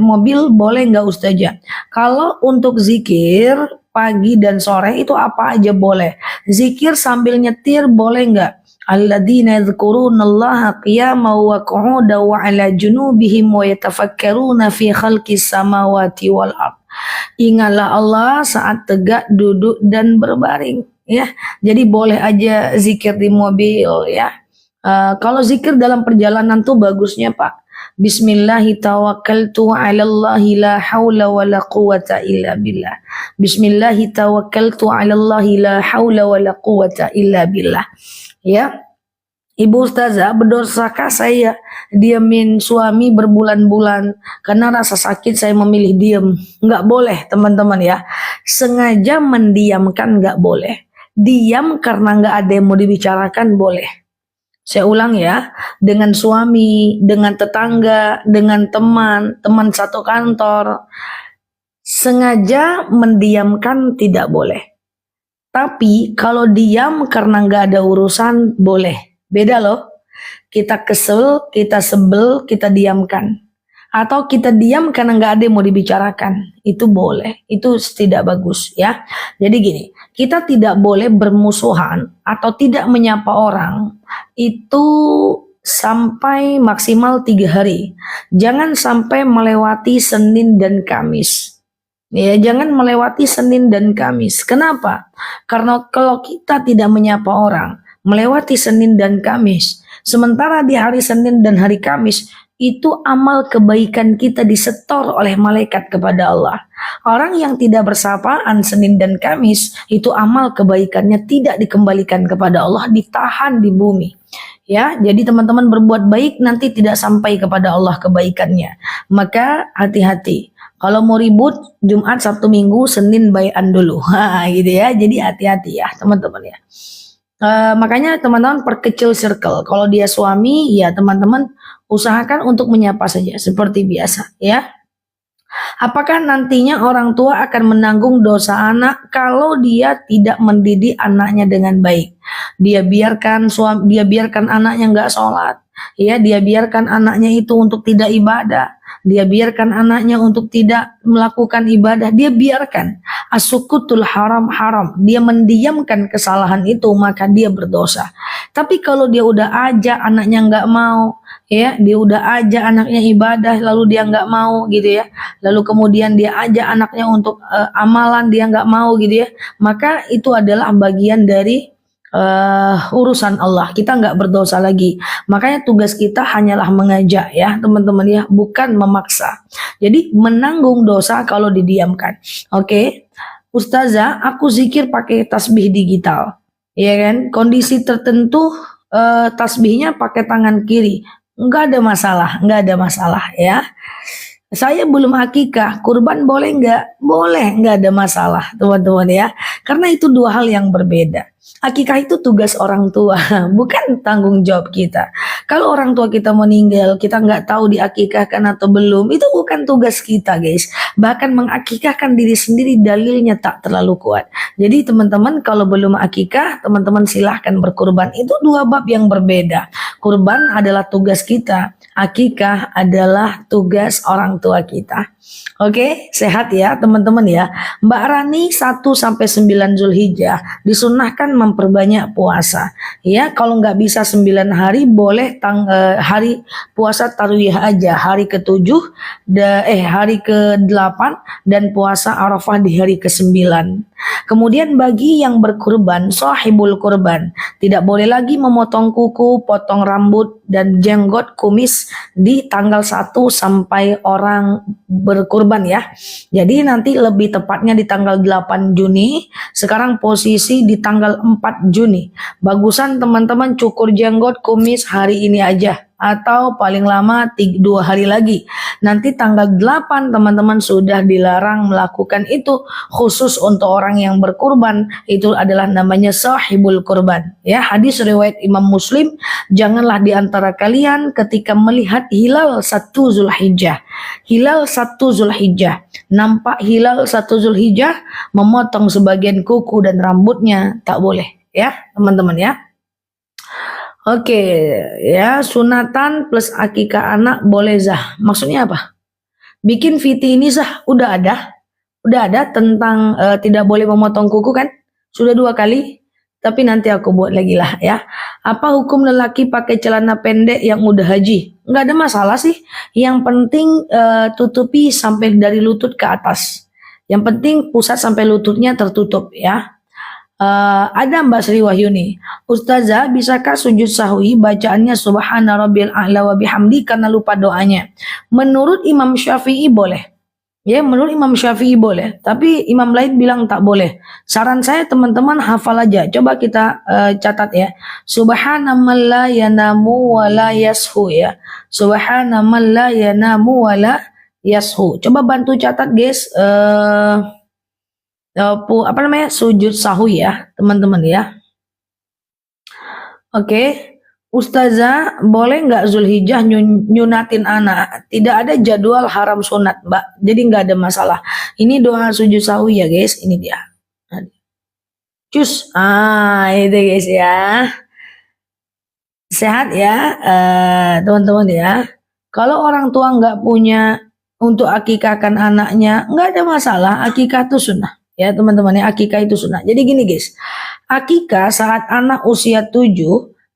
mobil boleh nggak Ustazah? Kalau untuk zikir pagi dan sore itu apa aja boleh. Zikir sambil nyetir boleh nggak? Alladzina yadhkurunallaha qiyaman wa qu'udan wa 'ala junubihim wa yatafakkaruna fi khalqis samawati wal ardh. Ingatlah Allah saat tegak, duduk dan berbaring ya. Jadi boleh aja zikir di mobil ya. Kalau zikir dalam perjalanan tuh bagusnya Pak, Bismillahi tawakkaltu 'alallahi la haula wala quwata illa billah. Bismillahi tawakkaltu 'alallahi la haula wala quwata illa billah. Ya, Ibu Ustazah, berdosakah saya diamin suami berbulan-bulan karena rasa sakit saya memilih diam? Nggak boleh teman-teman ya. Sengaja mendiamkan nggak boleh. Diam karena nggak ada yang mau dibicarakan boleh. Saya ulang ya, dengan suami, dengan tetangga, dengan teman satu kantor. Sengaja mendiamkan tidak boleh. Tapi kalau diam karena nggak ada urusan boleh. Beda loh. Kita kesel, kita sebel, kita diamkan. Atau kita diam karena nggak ada yang mau dibicarakan. Itu boleh. Itu tidak bagus ya. Jadi gini, kita tidak boleh bermusuhan atau tidak menyapa orang itu sampai maksimal 3 hari. Jangan sampai melewati Senin dan Kamis. Ya, jangan melewati Senin dan Kamis. Kenapa? Karena kalau kita tidak menyapa orang, melewati Senin dan Kamis, sementara di hari Senin dan hari Kamis, itu amal kebaikan kita disetor oleh malaikat kepada Allah. Orang yang tidak bersapaan Senin dan Kamis, itu amal kebaikannya tidak dikembalikan kepada Allah, ditahan di bumi. Ya, jadi teman-teman berbuat baik nanti tidak sampai kepada Allah kebaikannya. Maka hati-hati. Kalau mau ribut Jumat, Sabtu, Minggu, Senin bayan dulu. Gitu ya. Jadi hati-hati ya teman-teman ya. Makanya teman-teman perkecil circle. Kalau dia suami, ya teman-teman usahakan untuk menyapa saja seperti biasa ya. Apakah nantinya orang tua akan menanggung dosa anak kalau dia tidak mendidik anaknya dengan baik? Dia biarkan anaknya nggak sholat, ya, dia biarkan anaknya itu untuk tidak ibadah, dia biarkan anaknya untuk tidak melakukan ibadah, dia biarkan as-sukutul haram, dia mendiamkan kesalahan itu, maka dia berdosa. Tapi kalau dia udah ajak anaknya nggak mau, ya, dia udah ajak anaknya ibadah lalu dia nggak mau gitu ya, lalu kemudian dia ajak anaknya untuk amalan dia nggak mau gitu ya, maka itu adalah bagian dari urusan Allah, kita nggak berdosa lagi. Makanya tugas kita hanyalah mengajak ya teman-teman ya, bukan memaksa. Jadi menanggung dosa kalau didiamkan. Oke. Ustazah, aku zikir pakai tasbih digital, ya kan? Kondisi tertentu tasbihnya pakai tangan kiri, nggak ada masalah ya. Saya belum akikah, kurban boleh nggak? Boleh, nggak ada masalah teman-teman ya. Karena itu dua hal yang berbeda. Akikah itu tugas orang tua, bukan tanggung jawab kita. Kalau orang tua kita meninggal, kita nggak tahu diakikahkan atau belum, itu bukan tugas kita guys. Bahkan mengakikahkan diri sendiri dalilnya tak terlalu kuat. Jadi teman-teman kalau belum akikah, teman-teman silahkan berkurban. Itu dua bab yang berbeda. Kurban adalah tugas kita. Akikah adalah tugas orang tua kita. Oke, sehat ya teman-teman ya. Mbak Rani 1-9 Zulhijjah disunahkan memperbanyak puasa. Ya, kalau nggak bisa 9 hari boleh hari puasa tarwiyah aja, hari ke-7 hari ke-8 dan puasa Arafah di hari ke-9. Kemudian bagi yang berkurban, sahibul kurban, tidak boleh lagi memotong kuku, potong rambut dan jenggot kumis di tanggal 1 sampai orang berkurban ya. Jadi nanti lebih tepatnya di tanggal 8 Juni, sekarang posisi di tanggal 4 Juni. Bagusan teman-teman cukur jenggot kumis hari ini aja, atau paling lama 2 hari lagi. Nanti tanggal 8 teman-teman sudah dilarang melakukan itu, khusus untuk orang yang berkurban, itu adalah namanya sahibul kurban ya. Hadis riwayat Imam Muslim, janganlah di antara kalian ketika melihat hilal 1 Zulhijjah, nampak hilal 1 Zulhijjah, memotong sebagian kuku dan rambutnya, tak boleh ya teman-teman ya. Oke ya, sunatan plus akikah anak boleh zah. Maksudnya apa? bikin VT ini sah, udah ada tentang tidak boleh memotong kuku kan? Sudah 2 kali, tapi nanti aku buat lagi lah ya. Apa hukum lelaki pakai celana pendek yang udah haji? Nggak ada masalah sih. Yang penting tutupi sampai dari lutut ke atas. Yang penting pusat sampai lututnya tertutup ya. Ada Mbak Sri Wahyuni, Ustazah bisakah sujud sahwi bacaannya subhana rabbil a'la wa bihamdi karena lupa doanya? Menurut Imam Syafi'i boleh. Ya, menurut Imam Syafi'i boleh, tapi imam lain bilang tak boleh. Saran saya teman-teman hafal aja. Coba kita catat ya. Subhana man la yanamu wa la yashu ya. Subhana man la yanamu wa la yashu. Coba bantu catat guys. Apa namanya, sujud sahwi ya teman-teman ya. Oke. Ustazah boleh nggak Zulhijjah nyunatin anak? Tidak ada jadwal haram sunat Mbak, jadi nggak ada masalah. Ini doa sujud sahwi ya guys, ini dia. Cus, itu guys ya. Sehat ya teman-teman ya. Kalau orang tua nggak punya untuk akikahkan anaknya, nggak ada masalah, akikah itu sunnah. Ya teman-teman ya, akikah itu sunnah. Jadi gini guys, akikah saat anak usia 7,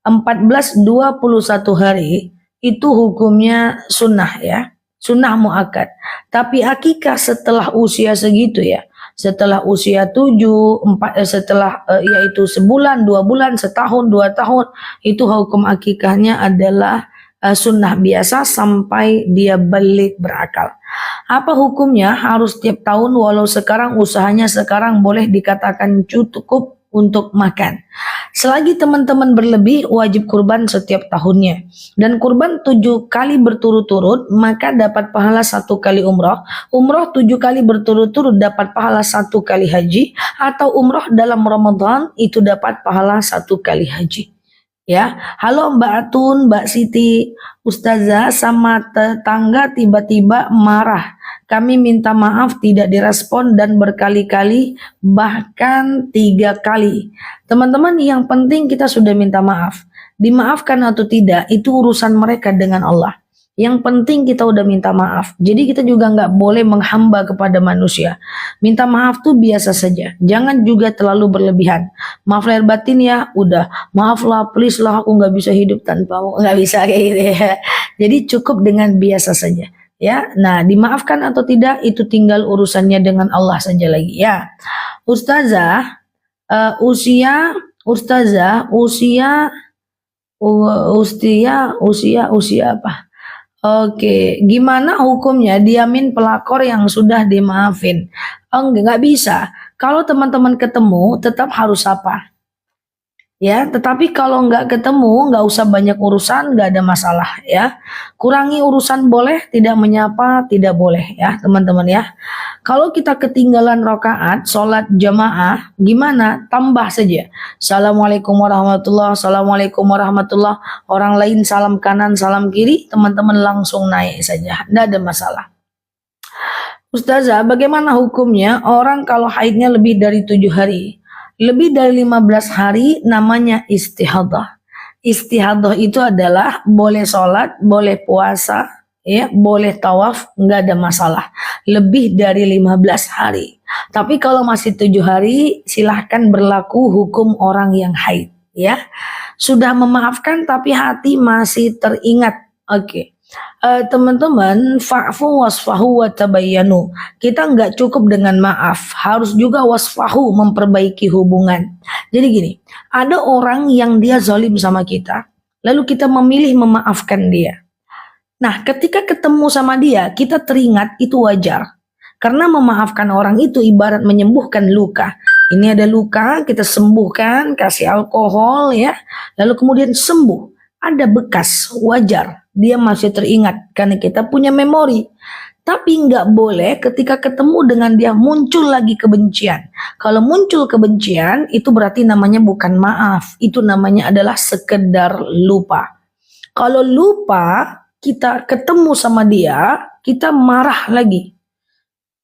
14, 21 hari itu hukumnya sunnah ya, sunnah muakkad. Tapi akikah setelah usia segitu ya, setelah usia 7, 4, setelah yaitu sebulan, 2 bulan, setahun, 2 tahun, itu hukum akikahnya adalah sunnah biasa sampai dia balik berakal. Apa hukumnya? Harus tiap tahun, walau sekarang usahanya sekarang boleh dikatakan cukup untuk makan. Selagi teman-teman berlebih, wajib kurban setiap tahunnya. Dan kurban 7 kali berturut-turut, maka dapat pahala 1 kali umroh. Umroh 7 kali berturut-turut dapat pahala 1 kali haji. Atau umroh dalam Ramadan itu dapat pahala 1 kali haji. Ya, halo Mbak Atun, Mbak Siti, Ustazah sama tetangga tiba-tiba marah. Kami minta maaf tidak direspon dan berkali-kali, bahkan 3 kali. Teman-teman, yang penting kita sudah minta maaf. Dimaafkan atau tidak, itu urusan mereka dengan Allah. Yang penting kita udah minta maaf. Jadi kita juga nggak boleh menghamba kepada manusia. Minta maaf tuh biasa saja. Jangan juga terlalu berlebihan. Maaf lahir batin ya, udah. Maaf lah, please lah, aku nggak bisa hidup tanpamu. Nggak bisa kayak gitu ya. Jadi cukup dengan biasa saja. Ya, nah dimaafkan atau tidak itu tinggal urusannya dengan Allah saja lagi ya. Ustazah, usia apa? Oke, gimana hukumnya diamin pelakor yang sudah dimaafin? Oh, nggak bisa. Kalau teman-teman ketemu, tetap harus apa? Ya, tetapi kalau nggak ketemu, nggak usah banyak urusan, nggak ada masalah ya. Kurangi urusan boleh, tidak menyapa tidak boleh ya teman-teman ya. Kalau kita ketinggalan rakaat, sholat jamaah, gimana? Tambah saja. Assalamualaikum warahmatullah, assalamualaikum warahmatullah. Orang lain salam kanan, salam kiri, teman-teman langsung naik saja, nggak ada masalah. Ustazah, bagaimana hukumnya orang kalau haidnya lebih dari 7 hari? Lebih dari 15 hari namanya istihadah. Istihadah itu adalah boleh sholat, boleh puasa, ya, boleh tawaf, nggak ada masalah. Lebih dari 15 hari. Tapi kalau masih 7 hari, silahkan berlaku hukum orang yang haid. Ya, sudah memaafkan tapi hati masih teringat. Oke. Teman-teman, fa'fu wasfahu wa tabayyanu. Kita nggak cukup dengan maaf, harus juga wasfahu, memperbaiki hubungan. Jadi gini, ada orang yang dia zalim sama kita, lalu kita memilih memaafkan dia. Nah, ketika ketemu sama dia, kita teringat, itu wajar. Karena memaafkan orang itu ibarat menyembuhkan luka. Ini ada luka, kita sembuhkan, kasih alkohol ya, lalu kemudian sembuh. Ada bekas, wajar. Dia masih teringat karena kita punya memori. Tapi nggak boleh ketika ketemu dengan dia muncul lagi kebencian. Kalau muncul kebencian itu berarti namanya bukan maaf. Itu namanya adalah sekedar lupa. Kalau lupa kita ketemu sama dia, kita marah lagi.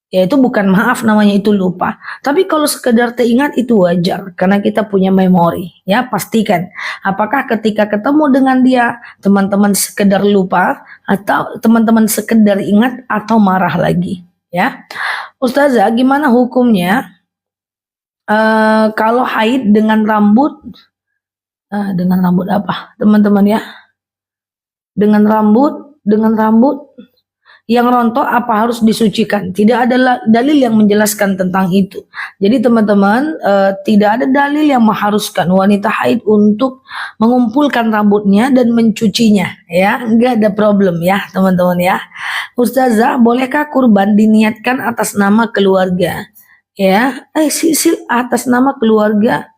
Ya itu bukan maaf, namanya itu lupa. Tapi kalau sekedar teringat itu wajar karena kita punya memori. Ya, pastikan apakah ketika ketemu dengan dia teman-teman sekedar lupa atau teman-teman sekedar ingat atau marah lagi, ya. Ustazah, gimana hukumnya kalau haid dengan rambut apa? Teman-teman ya. Dengan rambut yang rontok apa harus disucikan? Tidak ada dalil yang menjelaskan tentang itu. Jadi teman-teman, tidak ada dalil yang mengharuskan wanita haid untuk mengumpulkan rambutnya dan mencucinya, ya. Enggak ada problem ya teman-teman ya. Ustazah, bolehkah kurban diniatkan atas nama keluarga? Ya, sisil atas nama keluarga,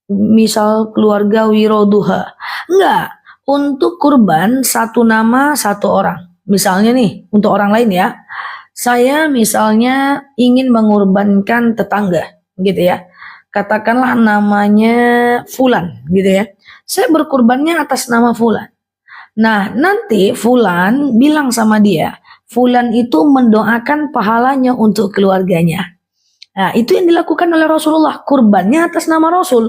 misal keluarga Wiroduha. Enggak, untuk kurban satu nama satu orang. Misalnya nih, untuk orang lain ya, saya misalnya ingin mengorbankan tetangga, gitu ya. Katakanlah namanya Fulan, gitu ya. Saya berkurbannya atas nama Fulan. Nah, nanti Fulan bilang sama dia, Fulan itu mendoakan pahalanya untuk keluarganya. Nah, itu yang dilakukan oleh Rasulullah, kurbannya atas nama Rasul,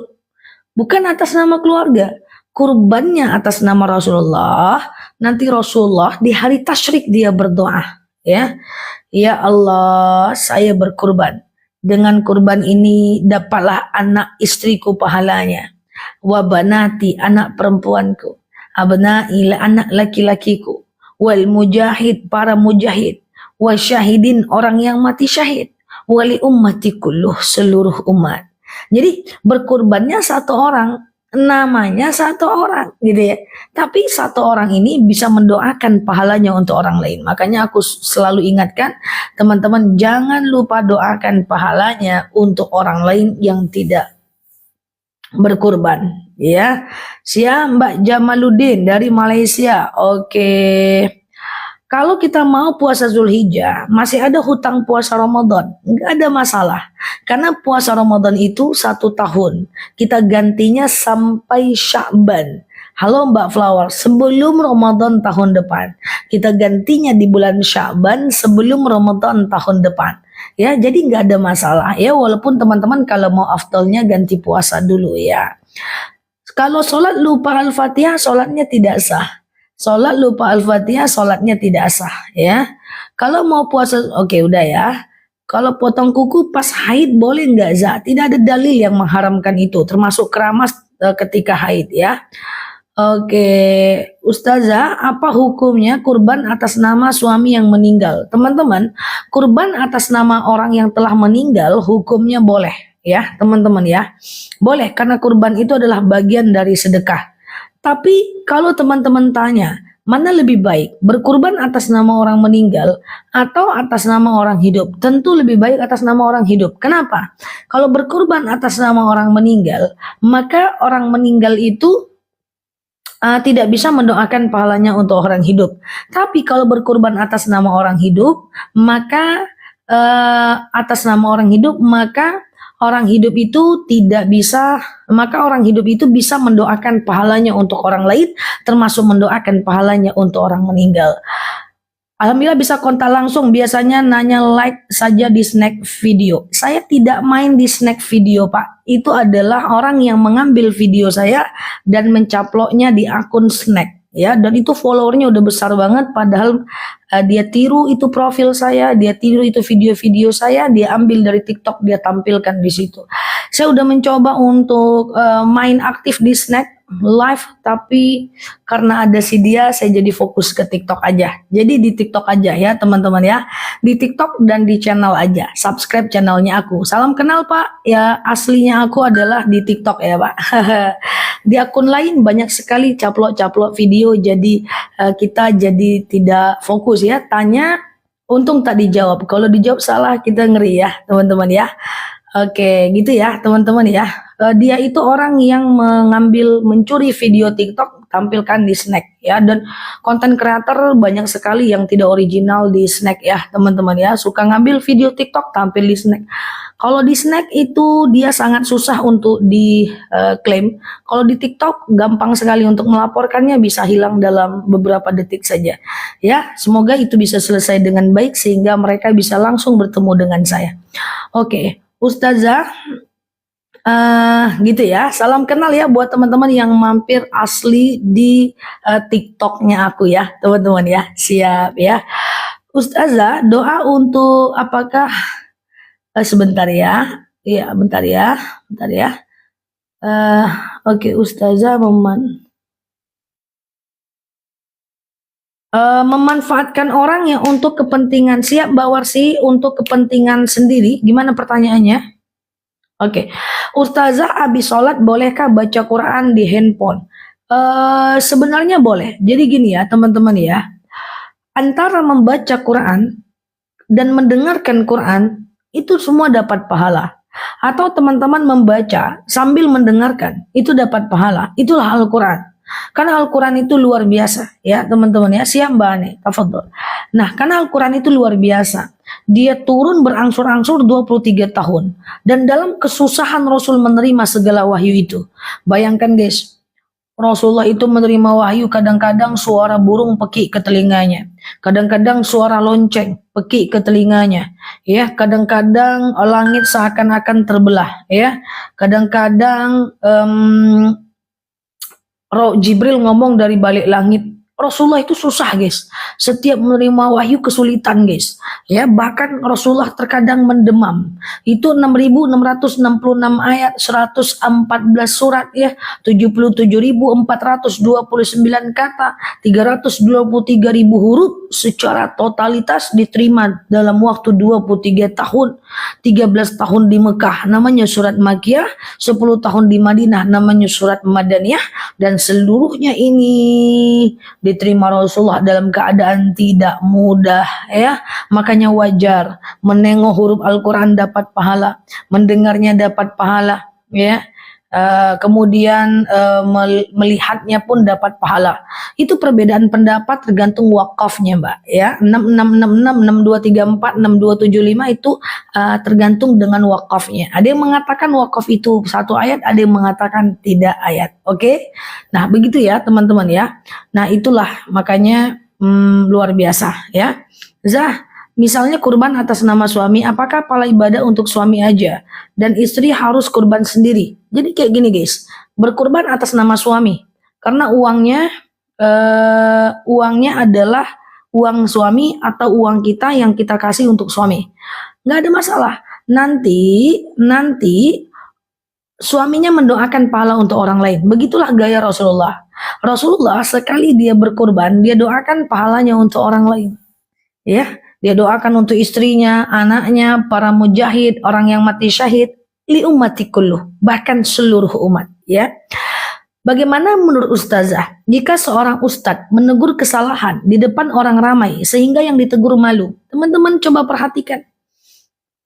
bukan atas nama keluarga. Kurbannya atas nama Rasulullah. Nanti Rasulullah di hari tasyrik dia berdoa, ya. Ya Allah, saya berkurban. Dengan kurban ini dapatlah anak istriku pahalanya. Wabanati, anak perempuanku. Abnai, anak laki-lakiku. Wal mujahid, para mujahid. Wasyahidin, orang yang mati syahid. Wali ummati kulluh, seluruh umat. Jadi berkurbannya satu orang, namanya satu orang, gitu ya. Tapi satu orang ini bisa mendoakan pahalanya untuk orang lain. Makanya aku selalu ingatkan teman-teman, jangan lupa doakan pahalanya untuk orang lain yang tidak berkurban, ya. Siap Mbak Jamaluddin dari Malaysia. Oke. Kalau kita mau puasa Zulhijjah, masih ada hutang puasa Ramadan, nggak ada masalah. Karena puasa Ramadan itu 1 tahun, kita gantinya sampai Sya'ban. Halo Mbak Flower, sebelum Ramadan tahun depan. Kita gantinya di bulan Sya'ban sebelum Ramadan tahun depan. Ya, jadi nggak ada masalah. Ya, walaupun teman-teman kalau mau afdalnya ganti puasa dulu ya. Kalau sholat lupa Al-Fatihah, sholatnya tidak sah. Sholat lupa Al-Fatihah, sholatnya tidak sah, ya. Kalau mau puasa, oke udah ya. Kalau potong kuku pas haid boleh nggak, Za? Tidak ada dalil yang mengharamkan itu, termasuk keramas ketika haid, ya. Oke, Ustazah, apa hukumnya kurban atas nama suami yang meninggal? Teman-teman, kurban atas nama orang yang telah meninggal hukumnya boleh, ya, teman-teman ya. Boleh, karena kurban itu adalah bagian dari sedekah. Tapi kalau teman-teman tanya, mana lebih baik, berkurban atas nama orang meninggal atau atas nama orang hidup? Tentu lebih baik atas nama orang hidup. Kenapa? Kalau berkurban atas nama orang meninggal, maka orang meninggal itu tidak bisa mendoakan pahalanya untuk orang hidup. Tapi kalau berkurban atas nama orang hidup, maka orang hidup itu orang hidup itu bisa mendoakan pahalanya untuk orang lain, termasuk mendoakan pahalanya untuk orang meninggal. Alhamdulillah bisa kontak langsung, biasanya nanya like saja di snack video. Saya tidak main di snack video Pak, itu adalah orang yang mengambil video saya dan mencaploknya di akun snack. Ya, dan itu followernya udah besar banget, padahal dia tiru itu profil saya, dia tiru itu video-video saya, dia ambil dari TikTok, dia tampilkan di situ. Saya udah mencoba untuk main aktif di snack live, tapi karena ada si dia, saya jadi fokus ke TikTok aja. Jadi di TikTok aja ya teman-teman ya, di TikTok dan di channel aja. Subscribe channelnya aku. Salam kenal Pak. Ya aslinya aku adalah di TikTok ya Pak. Di akun lain banyak sekali caplok-caplok video, jadi kita jadi tidak fokus ya. Tanya, untung tak dijawab. Kalau dijawab salah kita ngeri ya teman-teman ya. Oke, gitu ya teman-teman ya. Dia itu orang yang mencuri video TikTok tampilkan di snack ya. Dan konten kreator banyak sekali yang tidak original di snack ya teman-teman ya, suka ngambil video TikTok tampil di snack. Kalau di snack itu dia sangat susah untuk diklaim. Kalau di TikTok gampang sekali untuk melaporkannya, bisa hilang dalam beberapa detik saja. Ya, semoga itu bisa selesai dengan baik sehingga mereka bisa langsung bertemu dengan saya. Oke, Ustazah, gitu ya. Salam kenal ya buat teman-teman yang mampir asli di TikToknya aku ya, teman-teman ya. Siap ya. Ustazah, doa untuk apakah sebentar ya. Iya, bentar ya. Bentar ya. Oke, Ustazah memanfaatkan orang yang untuk kepentingan. Siap Mbak Warsi, untuk kepentingan sendiri. Gimana pertanyaannya? Oke, Ustazah abis sholat bolehkah baca Quran di handphone? Sebenarnya boleh. Jadi gini ya teman-teman ya, antara membaca Quran dan mendengarkan Quran itu semua dapat pahala. Atau teman-teman membaca sambil mendengarkan itu dapat pahala. Itulah Al-Quran. Karena Al-Quran itu luar biasa ya teman-teman ya. Siap Mbak Ani, tafadhol. Nah, karena Al-Quran itu luar biasa. Dia turun berangsur-angsur 23 tahun. Dan dalam kesusahan Rasul menerima segala wahyu itu. Bayangkan guys, Rasulullah itu menerima wahyu kadang-kadang suara burung pekik ke telinganya. Kadang-kadang suara lonceng pekik ke telinganya. Ya, kadang-kadang langit seakan-akan terbelah. Ya, kadang-kadang Jibril ngomong dari balik langit. Rasulullah itu susah guys. Setiap menerima wahyu kesulitan guys. Ya, bahkan Rasulullah terkadang mendemam. Itu 6.666 ayat, 114 surat ya, 77.429 kata, 323.000 huruf secara totalitas diterima dalam waktu 23 tahun. 13 tahun di Mekah namanya surat Makkiyah, 10 tahun di Madinah namanya surat Madaniyah, dan seluruhnya ini diterima Rasulullah dalam keadaan tidak mudah ya. Makanya wajar menengok huruf Al-Quran dapat pahala, mendengarnya dapat pahala ya. Kemudian melihatnya pun dapat pahala. Itu perbedaan pendapat tergantung wakafnya Mbak ya. 6666, 6234, 6275 itu tergantung dengan wakafnya. Ada yang mengatakan wakaf itu satu ayat, ada yang mengatakan tidak ayat. Oke? Nah begitu ya teman-teman ya. Nah itulah makanya luar biasa ya. Zah, misalnya kurban atas nama suami, apakah pahala ibadah untuk suami aja dan istri harus kurban sendiri? Jadi kayak gini guys, berkurban atas nama suami karena uangnya adalah uang suami atau uang kita yang kita kasih untuk suami. Nggak ada masalah. Nanti suaminya mendoakan pahala untuk orang lain. Begitulah gaya Rasulullah. Rasulullah sekali dia berkurban, dia doakan pahalanya untuk orang lain. Ya, dia doakan untuk istrinya, anaknya, para mujahid, orang yang mati syahid, li ummati kulluh, bahkan seluruh umat, ya. Bagaimana menurut Ustazah, jika seorang ustadz menegur kesalahan di depan orang ramai sehingga yang ditegur malu? Teman-teman coba perhatikan.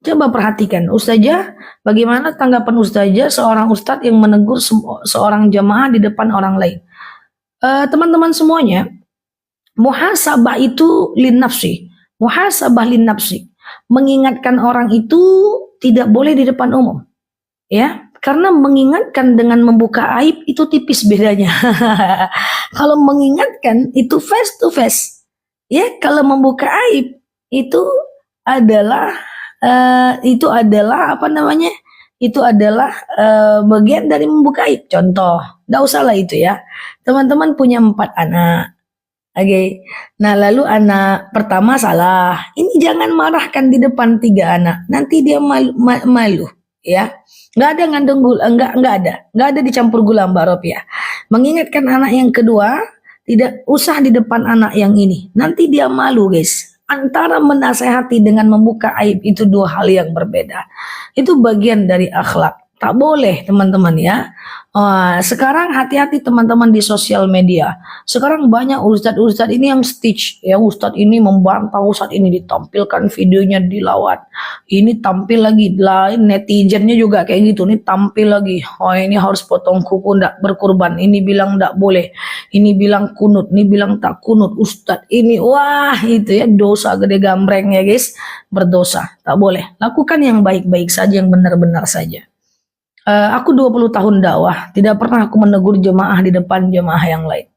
Coba perhatikan, Ustazah, bagaimana tanggapan Ustazah seorang ustadz yang menegur seorang jamaah di depan orang lain? Teman-teman semuanya, muhasabah itu lin nafsi. Muhasabah lin nafsi. Mengingatkan orang itu tidak boleh di depan umum. Ya, karena mengingatkan dengan membuka aib itu tipis bedanya. Kalau mengingatkan itu face to face. Ya, kalau membuka aib itu adalah apa namanya? Itu adalah bagian dari membuka aib. Contoh, enggak usahlah itu ya. Teman-teman punya 4 anak. Oke, nah lalu anak pertama salah. Ini jangan marahkan di depan 3 anak. Nanti dia malu, ya. Nggak ada ngandung gula, nggak ada dicampur gula Mbak Ropiah. Mengingatkan anak yang kedua, tidak usah di depan anak yang ini. Nanti dia malu guys. Antara menasehati dengan membuka aib itu 2 hal yang berbeda. Itu bagian dari akhlak. Tak boleh teman-teman ya. Sekarang hati-hati teman-teman di sosial media. Sekarang banyak ustadz-ustadz ini yang stitch ya, ustadz ini membantah, ustadz ini ditampilkan videonya dilawat. Ini tampil lagi, lain netizennya juga kayak gitu, nih tampil lagi. Oh ini harus potong kuku, ndak berkurban. Ini bilang ndak boleh. Ini bilang kunut, ini bilang tak kunut. Ustadz ini, wah itu ya dosa gede gambreng ya guys. Berdosa, tak boleh. Lakukan yang baik-baik saja, yang benar-benar saja. Aku 20 tahun dakwah, tidak pernah aku menegur jemaah di depan jemaah yang lain.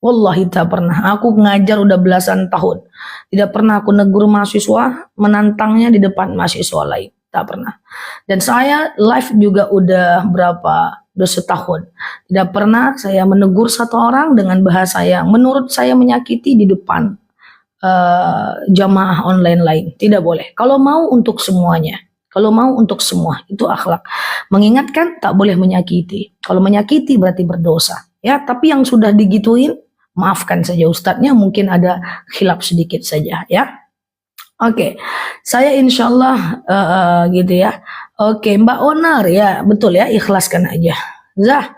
Wallahi tak pernah. Aku ngajar udah belasan tahun. Tidak pernah aku negur mahasiswa, menantangnya di depan mahasiswa lain. Tak pernah. Dan saya live juga udah udah setahun. Tidak pernah saya menegur satu orang dengan bahasa yang menurut saya menyakiti di depan jamaah online lain. Tidak boleh. Kalau mau untuk semuanya. Kalau mau untuk semua, itu akhlak. Mengingatkan tak boleh menyakiti. Kalau menyakiti berarti berdosa. Ya, tapi yang sudah digituin, maafkan saja ustadznya, mungkin ada khilaf sedikit saja ya. Oke, saya insya Allah gitu ya. Oke, Mbak Onar ya, betul ya, ikhlaskan aja. Zah,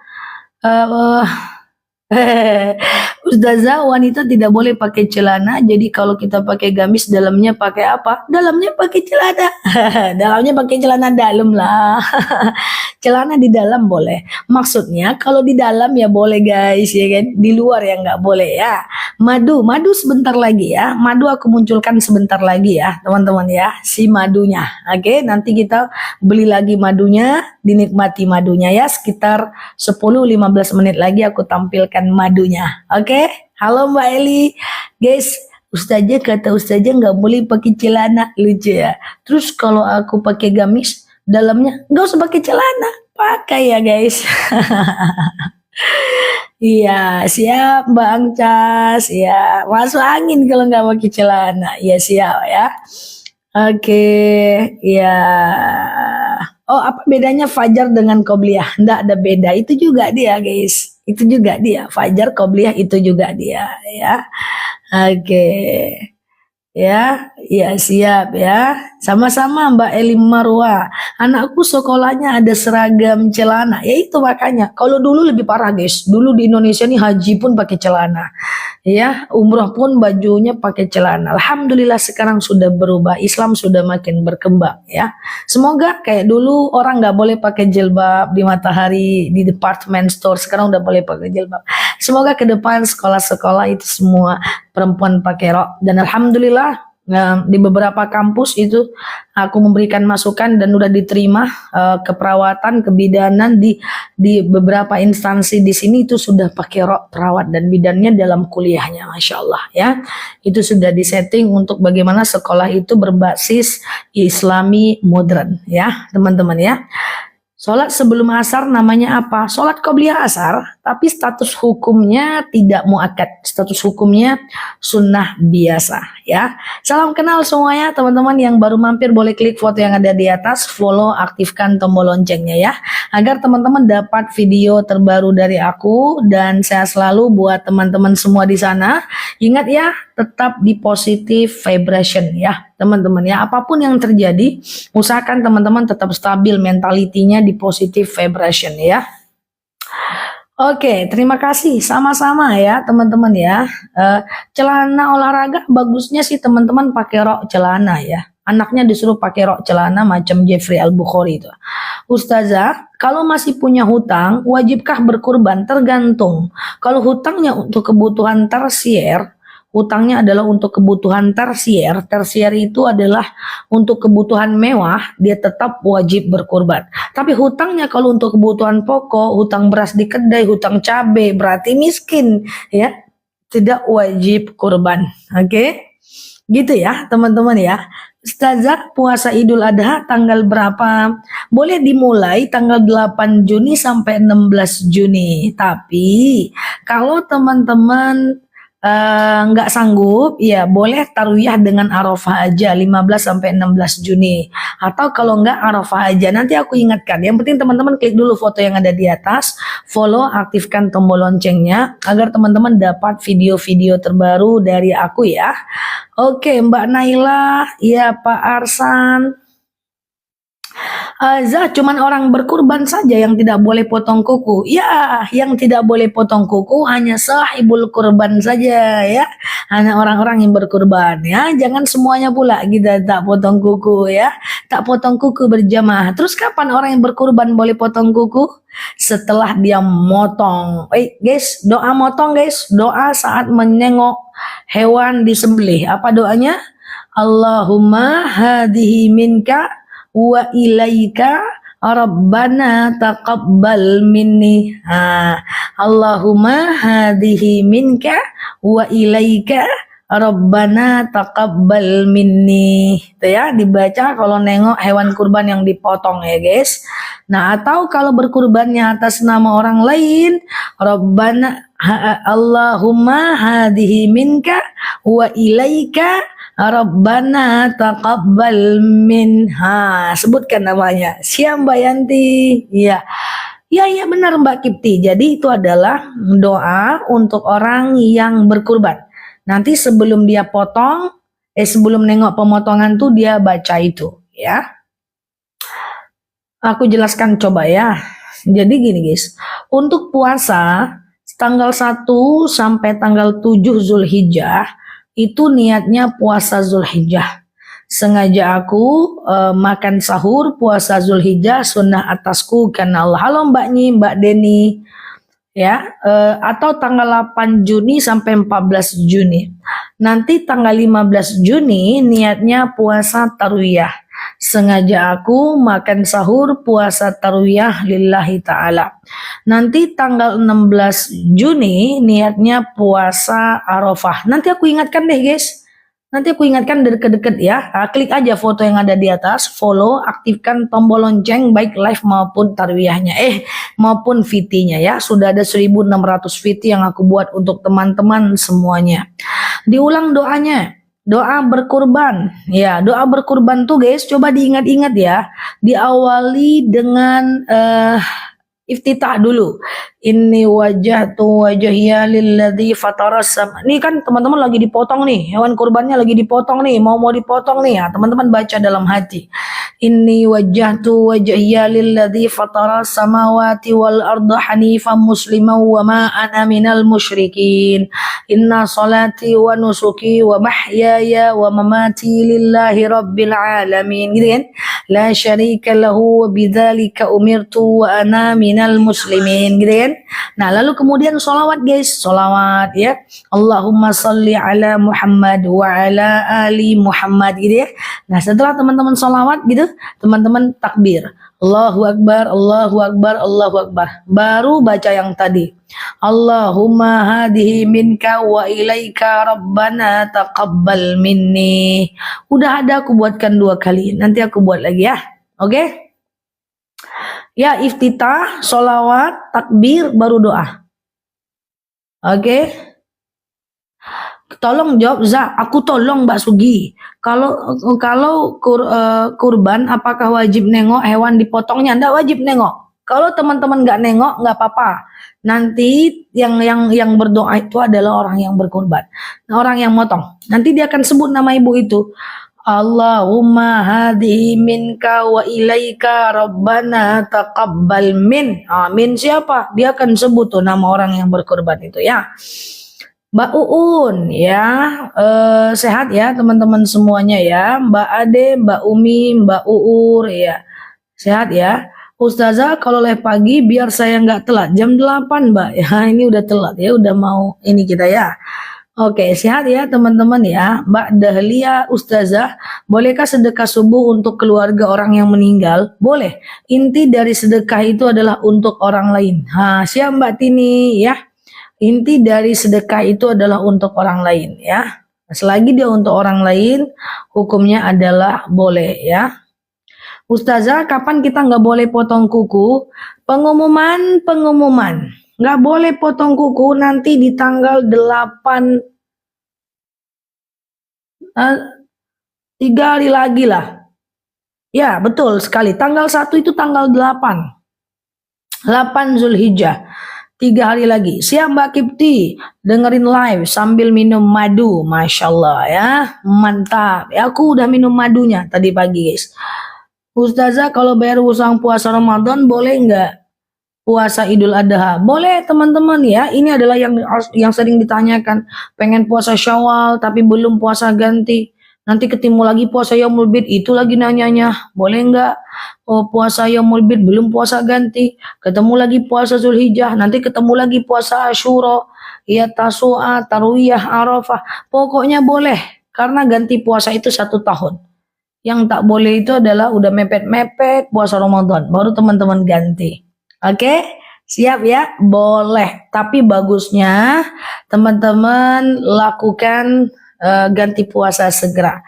Ustazah, wanita tidak boleh pakai celana. Jadi kalau kita pakai gamis, dalamnya pakai apa? Dalamnya pakai celana. Dalamnya pakai celana dalam lah. Celana di dalam boleh. Maksudnya kalau di dalam ya boleh guys, ya kan? Di luar ya nggak boleh ya. Madu sebentar lagi ya. Madu aku munculkan sebentar lagi ya, teman-teman ya. Si madunya. Oke, nanti kita beli lagi madunya, dinikmati madunya ya. Sekitar 10-15 menit lagi aku tampilkan madunya. Oke, halo Mbak Eli, guys. Kata Ustazah nggak boleh pakai celana, lucu ya. Terus kalau aku pakai gamis, dalamnya nggak usah pakai celana, pakai ya guys. Iya, siap Mbak Angcas. Ya, masuk angin kalau nggak pakai celana. Ya siap ya. Oke, ya. Oh, apa bedanya Fajar dengan Qobliyah? Nggak ada beda. Itu juga dia, guys. Itu juga dia. Fajar, Qobliyah itu juga dia, ya. Oke. Ya, ya siap ya. Sama-sama Mbak Eli Marwa. Anakku sekolahnya ada seragam celana. Ya itu makanya. Kalau dulu lebih parah guys. Dulu di Indonesia nih haji pun pakai celana. Ya, umroh pun bajunya pakai celana. Alhamdulillah sekarang sudah berubah. Islam sudah makin berkembang ya. Semoga kayak dulu orang nggak boleh pakai jilbab di Matahari, di department store. Sekarang udah boleh pakai jilbab. Semoga ke depan sekolah-sekolah itu semua perempuan pakai rok. Dan alhamdulillah di beberapa kampus itu aku memberikan masukan dan udah diterima keperawatan, kebidanan di beberapa instansi di sini itu sudah pakai rok perawat dan bidannya dalam kuliahnya, masya Allah ya. Itu sudah disetting untuk bagaimana sekolah itu berbasis Islami modern ya teman-teman ya. Sholat sebelum asar namanya apa? Sholat qobliyah asar, tapi status hukumnya tidak muakkad. Status hukumnya sunnah biasa ya. Salam kenal semuanya teman-teman, yang baru mampir boleh klik foto yang ada di atas, follow, aktifkan tombol loncengnya ya. Agar teman-teman dapat video terbaru dari aku, dan sehat selalu buat teman-teman semua di sana. Ingat ya, tetap di positive vibration ya teman-teman ya. Apapun yang terjadi, usahakan teman-teman tetap stabil mentalitinya di positive vibration ya. Oke, terima kasih sama-sama ya teman-teman ya. Celana olahraga bagusnya sih teman-teman pakai rok celana ya. Anaknya disuruh pakai rok celana macam Jeffrey Al-Bukhari itu. Ustazah, kalau masih punya hutang, wajibkah berkurban? Tergantung. Kalau hutangnya untuk kebutuhan tersier, hutangnya adalah untuk kebutuhan tersier. Tersier itu adalah untuk kebutuhan mewah, dia tetap wajib berkurban. Tapi hutangnya kalau untuk kebutuhan pokok, hutang beras di kedai, hutang cabai, berarti miskin ya. Tidak wajib kurban. Oke? Gitu ya teman-teman ya. Ustazah, puasa Idul Adha tanggal berapa? Boleh dimulai tanggal 8 Juni sampai 16 Juni. Tapi kalau teman-teman nggak sanggup, ya boleh tarwiyah dengan Arafah aja 15 sampai 16 Juni. Atau kalau nggak Arafah aja, nanti aku ingatkan. Yang penting teman-teman klik dulu foto yang ada di atas, follow, aktifkan tombol loncengnya agar teman-teman dapat video-video terbaru dari aku ya. Oke, Mbak Naila, ya Pak Arsan. Cuman orang berkurban saja yang tidak boleh potong kuku. Ya, yang tidak boleh potong kuku hanya sahibul kurban saja ya. Hanya orang-orang yang berkurban ya. Jangan semuanya pula kita tak potong kuku ya. Tak potong kuku berjamaah. Terus kapan orang yang berkurban boleh potong kuku? Setelah dia motong. Guys, doa motong guys. Doa saat menengok hewan disembelih. Apa doanya? Allahumma hadihi minka wa ilaika rabbana taqabbal minni. Allahumma hadihi minka wa ilaika rabbana taqabbal minni. Itu ya, dibaca kalau nengok hewan kurban yang dipotong ya guys. Nah, atau kalau berkurbannya atas nama orang lain, rabbana Allahumma hadihi minka wa ilaika Rabbana taqabbal minha. Sebutkan namanya. Siap Mbak Yanti. Iya. Ya benar Mbak Kipti. Jadi itu adalah doa untuk orang yang berkurban. Nanti sebelum dia potong, sebelum nengok pemotongan tuh dia baca itu, ya. Aku jelaskan coba ya. Jadi gini guys. Untuk puasa tanggal 1 sampai tanggal 7 Zulhijjah itu niatnya puasa Zulhijjah. Sengaja aku makan sahur puasa Zulhijjah sunnah atasku karena Allah. Halo Mbak Nyi, Mbak Deni. Ya, atau tanggal 8 Juni sampai 14 Juni. Nanti tanggal 15 Juni niatnya puasa tarwiyah. Sengaja aku makan sahur puasa tarwiyah lillahi ta'ala. Nanti tanggal 16 Juni niatnya puasa Arafah. Nanti aku ingatkan deh guys. Nanti aku ingatkan deket-deket ya. Klik aja foto yang ada di atas, follow, aktifkan tombol lonceng baik live maupun tarwiyahnya. Maupun VT-nya ya. Sudah ada 1600 VT yang aku buat untuk teman-teman semuanya. Diulang doanya. Doa berkurban. Ya, doa berkurban tuh guys, coba diingat-ingat ya. Diawali dengan iftitah dulu. Inni wajjahtu wajhiya lilladzi fataras sama. Ini kan teman-teman lagi dipotong nih, hewan kurbannya lagi dipotong nih, mau dipotong nih ya. Teman-teman baca dalam hati. Inni wajjahtu wajhiya lilladzi fataras samawati wal arda hanifan musliman wa ma ana minal musyrikin. Inna salati wa nusuki wa mahyaya wa mamati lillahi rabbil alamin. Gitu kan? La syarika lahu wa bidzalika umirtu wa ana minal muslimin. Gitu kan? Nah, lalu kemudian sholawat guys, sholawat ya. Allahumma salli ala Muhammad wa ala ali Muhammad gitu ya. Nah, setelah teman-teman sholawat gitu, teman-teman takbir. Allahu Akbar, Allahu Akbar, Allahu Akbar. Baru baca yang tadi. Allahumma hadihi minka wa ilaika rabbana taqabbal minni. Udah ada aku buatkan 2 kali. Nanti aku buat lagi ya. Oke? Ya, iftitah, sholawat, takbir, baru doa. Oke? Tolong jawab Za, aku tolong Mbak Sugi. Kalau kurban, apakah wajib nengok hewan dipotongnya? Nggak wajib nengok. Kalau teman-teman nggak nengok, nggak apa-apa. Nanti yang berdoa itu adalah orang yang berkurban, orang yang motong. Nanti dia akan sebut nama ibu itu. Allahumma hadihi minka wa ilaika rabbana taqabbal min. Min siapa? Dia akan sebut tuh nama orang yang berkorban itu ya. Mbak Uun ya, sehat ya teman-teman semuanya ya. Mbak Ade, Mbak Umi, Mbak Uur ya. Sehat ya. Ustazah kalau live pagi biar saya nggak telat. Jam 8 Mbak ya, ini udah telat ya, udah mau ini kita ya. Oke, sehat ya teman-teman ya. Mbak Dahlia Ustazah, bolehkah sedekah subuh untuk keluarga orang yang meninggal? Boleh. Inti dari sedekah itu adalah untuk orang lain. Siap Mbak Tini ya. Inti dari sedekah itu adalah untuk orang lain ya. Selagi dia untuk orang lain, hukumnya adalah boleh ya. Ustazah, kapan kita nggak boleh potong kuku? Pengumuman. Nggak boleh potong kuku nanti di tanggal 8, 3 hari lagi lah. Ya, betul sekali. Tanggal 1 itu tanggal 8. 8 Zulhijjah. 3 hari lagi. Siap Mbak Kipti. Dengerin live sambil minum madu. Masya Allah ya. Mantap. Ya, aku udah minum madunya tadi pagi guys. Ustazah, kalau bayar utang puasa Ramadan boleh nggak? Puasa Idul Adha. Boleh teman-teman ya. Ini adalah yang sering ditanyakan. Pengen puasa Syawal tapi belum puasa ganti. Nanti ketemu lagi puasa Yaumul Bid, itu lagi nanyanya. Boleh nggak? Oh, puasa Yaumul Bid belum puasa ganti. Ketemu lagi puasa Zulhijjah, nanti ketemu lagi puasa Asyura, ya Tasu'a, Tarwiyah, Arafah. Pokoknya boleh karena ganti puasa itu 1 tahun. Yang tak boleh itu adalah udah mepet-mepet puasa Ramadan, baru teman-teman ganti. Oke, siap ya? Boleh. Tapi bagusnya teman-teman lakukan ganti puasa segera.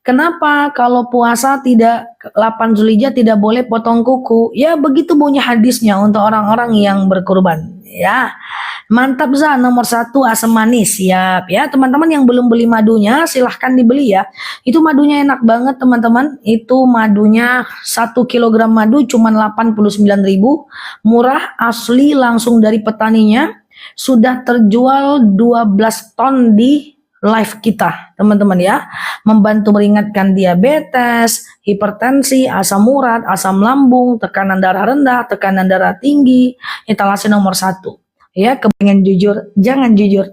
Kenapa kalau puasa tidak 8 Zulhijjah tidak boleh potong kuku? Ya begitu bunyi hadisnya untuk orang-orang yang berkurban. Ya, mantap Za, nomor 1 asam manis. Siap ya, teman-teman yang belum beli madunya silahkan dibeli ya. Itu madunya enak banget teman-teman. Itu madunya 1 kilogram madu cuma 89.000, murah, asli langsung dari petaninya. Sudah terjual 12 ton di live kita teman-teman ya, membantu meringankan diabetes, hipertensi, asam urat, asam lambung, tekanan darah rendah, tekanan darah tinggi, etalase nomor 1 ya. Kepengen jujur, jangan jujur.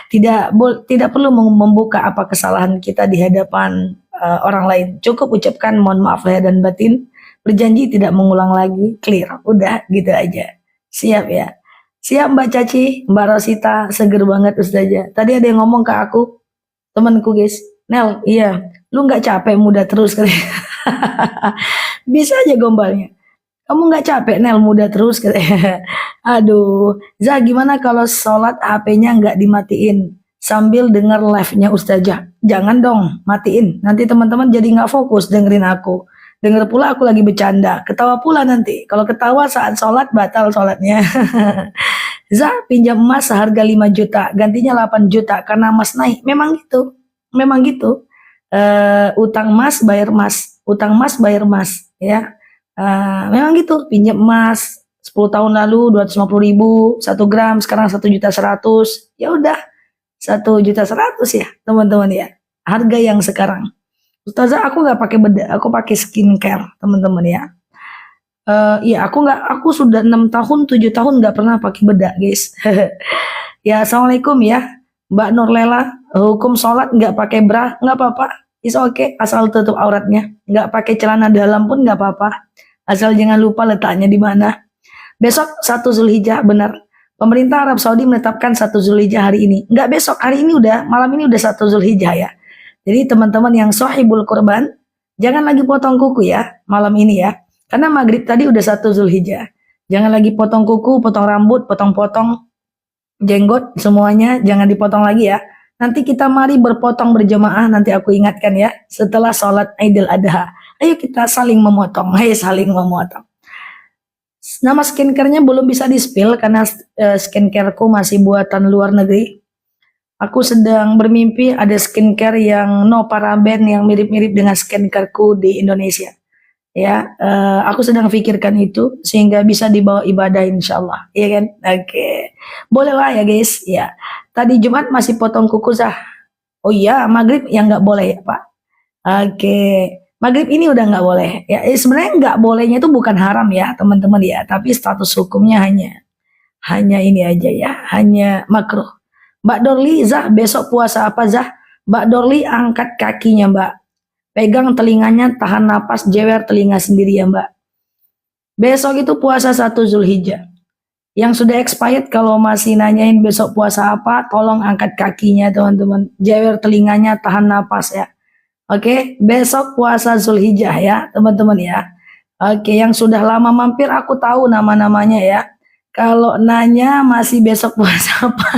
Tidak perlu membuka apa kesalahan kita di hadapan orang lain, cukup ucapkan mohon maaf lahir dan batin, berjanji tidak mengulang lagi, clear, udah gitu aja. Siap ya? Siap Mbak Caci, Mbak Rosita, seger banget Ustazah. Tadi ada yang ngomong ke aku, temanku guys, Nel, iya, lu nggak capek muda terus kali. Bisa aja gombalnya. Kamu nggak capek Nel muda terus kali. Aduh, Za gimana kalau sholat HP-nya nggak dimatiin sambil denger live-nya Ustazah? Jangan dong, matiin. Nanti teman-teman jadi nggak fokus dengerin aku. Denger pula aku lagi bercanda, ketawa pula nanti. Kalau ketawa saat sholat, batal sholatnya. Za, pinjam emas seharga 5 juta, gantinya 8 juta karena emas naik. Memang gitu, memang gitu. Utang emas bayar emas, utang emas bayar emas, ya. Memang gitu, pinjam emas 10 tahun lalu 250.000 1 gram, sekarang 1.100.000. Ya udah, 1.100.000 ya, teman-teman ya. Harga yang sekarang. Ustazah, aku nggak pakai bedak, aku pakai skincare, teman-teman ya. Iya, aku sudah 6 tahun, 7 tahun nggak pernah pakai bedak, guys. Ya, assalamualaikum ya, Mbak Nurlela. Hukum sholat nggak pakai bra, nggak apa-apa. Is okay, asal tutup auratnya. Nggak pakai celana dalam pun nggak apa-apa. Asal jangan lupa letaknya di mana. Besok 1 Zulhijjah, benar. Pemerintah Arab Saudi menetapkan 1 Zulhijjah hari ini. Nggak besok, hari ini udah, malam ini udah 1 Zulhijjah ya. Jadi teman-teman yang sohibul kurban, jangan lagi potong kuku ya malam ini ya. Karena maghrib tadi udah 1 Zulhijjah. Jangan lagi potong kuku, potong rambut, potong-potong jenggot, semuanya jangan dipotong lagi ya. Nanti kita mari berpotong berjamaah, nanti aku ingatkan ya, setelah sholat Idul Adha. Ayo kita saling memotong, ayo saling memotong. Nama skincare-nya belum bisa di-spill karena skincare-ku masih buatan luar negeri. Aku sedang bermimpi ada skincare yang no paraben yang mirip-mirip dengan skincareku di Indonesia. Ya, aku sedang pikirkan itu sehingga bisa dibawa ibadah insyaallah. Iya kan? Oke. Boleh lah ya guys. Ya. Tadi Jumat masih potong kuku Zah. Oh iya, maghrib yang nggak boleh ya Pak. Oke. Maghrib ini udah nggak boleh. Ya, sebenarnya nggak bolehnya itu bukan haram ya teman-teman ya. Tapi status hukumnya hanya ini aja ya. Hanya makruh. Mbak Dorli, Zah, besok puasa apa Zah? Mbak Dorli angkat kakinya Mbak. Pegang telinganya, tahan napas, jewer telinga sendiri ya Mbak. Besok itu puasa 1 Zulhijjah. Yang sudah expired kalau masih nanyain besok puasa apa, tolong angkat kakinya teman-teman. Jewer telinganya, tahan napas ya. Oke, besok puasa Zulhijjah ya teman-teman ya. Oke, yang sudah lama mampir aku tahu nama-namanya ya. Kalau nanya masih besok puasa apa?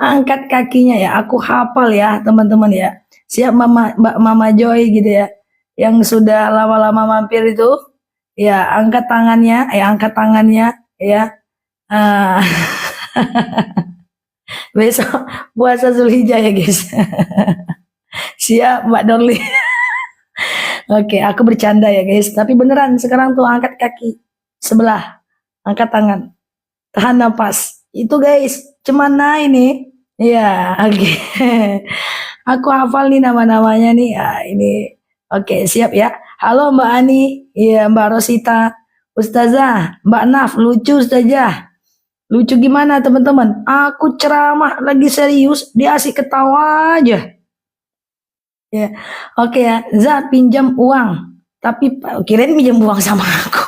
Angkat kakinya ya, aku hafal ya teman-teman ya. Siap Mbak Mama Joy gitu ya, yang sudah lama-lama mampir itu, ya angkat tangannya ya. Uh, Besok puasa Zulhijjah ya guys. Siap Mbak Dorli. Oke, aku bercanda ya guys, tapi beneran sekarang tuh angkat kaki sebelah, angkat tangan, tahan nafas. Itu guys, cemana ini? Ya, oke. Aku hafal nih nama-namanya nih. Ya, ini Oke, siap ya. Halo Mbak Ani, iya Mbak Rosita, Ustazah, Mbak Naf, lucu Ustazah. Lucu gimana teman-teman? Aku ceramah lagi serius, dia asik ketawa aja. Ya, oke ya. Za pinjam uang, tapi kirain pinjam uang sama aku.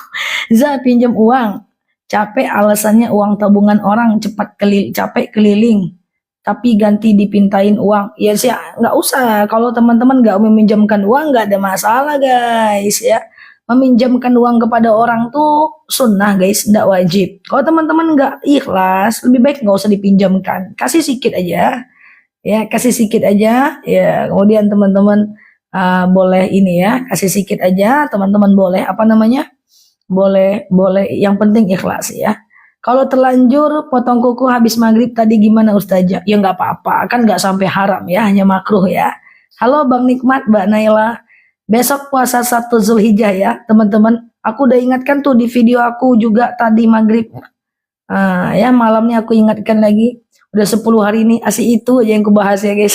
Za pinjam uang, capek alasannya uang tabungan orang capek keliling, tapi ganti dipintain uang. Ya sih nggak usah. Kalau teman-teman nggak meminjamkan uang nggak ada masalah guys ya. Meminjamkan uang kepada orang tuh sunnah guys, nggak wajib. Kalau teman-teman nggak ikhlas, lebih baik nggak usah dipinjamkan. Kasih sedikit aja ya, kasih sedikit aja ya, kemudian teman-teman boleh ini ya, kasih sedikit aja, teman-teman boleh apa namanya, boleh boleh, yang penting ikhlas ya. Kalau terlanjur potong kuku habis maghrib tadi gimana Ustazah? Ya nggak apa-apa, kan nggak sampai haram ya, hanya makruh ya. Halo Bang Nikmat, Mbak Naila, besok puasa 1 Zulhijjah ya teman-teman. Aku udah ingatkan tuh di video aku juga tadi maghrib. Ya malamnya aku ingatkan lagi. Udah 10 hari ini asik itu aja yang kubahas ya guys.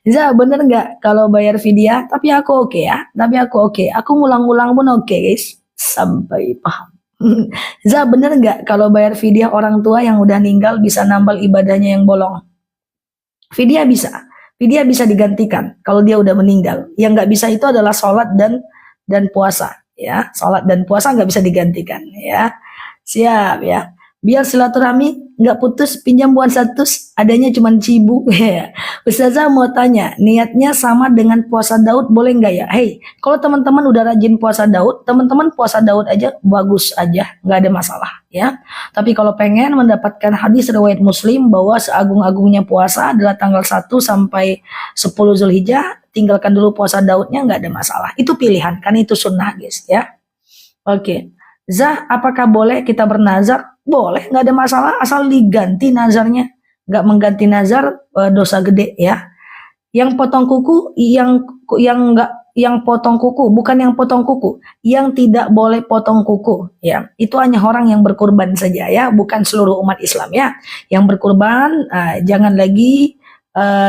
Za bener nggak kalau bayar vidya? Tapi aku oke ya. Tapi aku oke. Aku ngulang-ngulang pun oke guys. Sampai paham. Za bener nggak kalau bayar vidya orang tua yang udah meninggal bisa nambal ibadahnya yang bolong? Vidya bisa. Vidya bisa digantikan kalau dia udah meninggal. Yang nggak bisa itu adalah sholat dan puasa. Ya, sholat dan puasa nggak bisa digantikan. Ya, siap ya. Biar silaturahmi nggak putus, pinjam buan 100, adanya cuma cibu. Ustazah mau tanya, niatnya sama dengan puasa Daud boleh nggak ya? Hey, kalau teman-teman udah rajin puasa Daud, teman-teman puasa Daud aja bagus aja, nggak ada masalah ya. Tapi kalau pengen mendapatkan hadis riwayat Muslim bahwa seagung-agungnya puasa adalah tanggal 1 sampai 10 Zulhijjah, tinggalkan dulu puasa Daudnya, nggak ada masalah. Itu pilihan, kan itu sunnah guys ya. Oke. Zah, apakah boleh kita bernazar? Boleh, nggak ada masalah asal diganti nazarnya. Nggak mengganti nazar dosa gede ya. Yang potong kuku, yang nggak, yang potong kuku, bukan yang potong kuku, yang tidak boleh potong kuku ya. Itu hanya orang yang berkurban saja ya, bukan seluruh umat Islam ya. Yang berkurban jangan lagi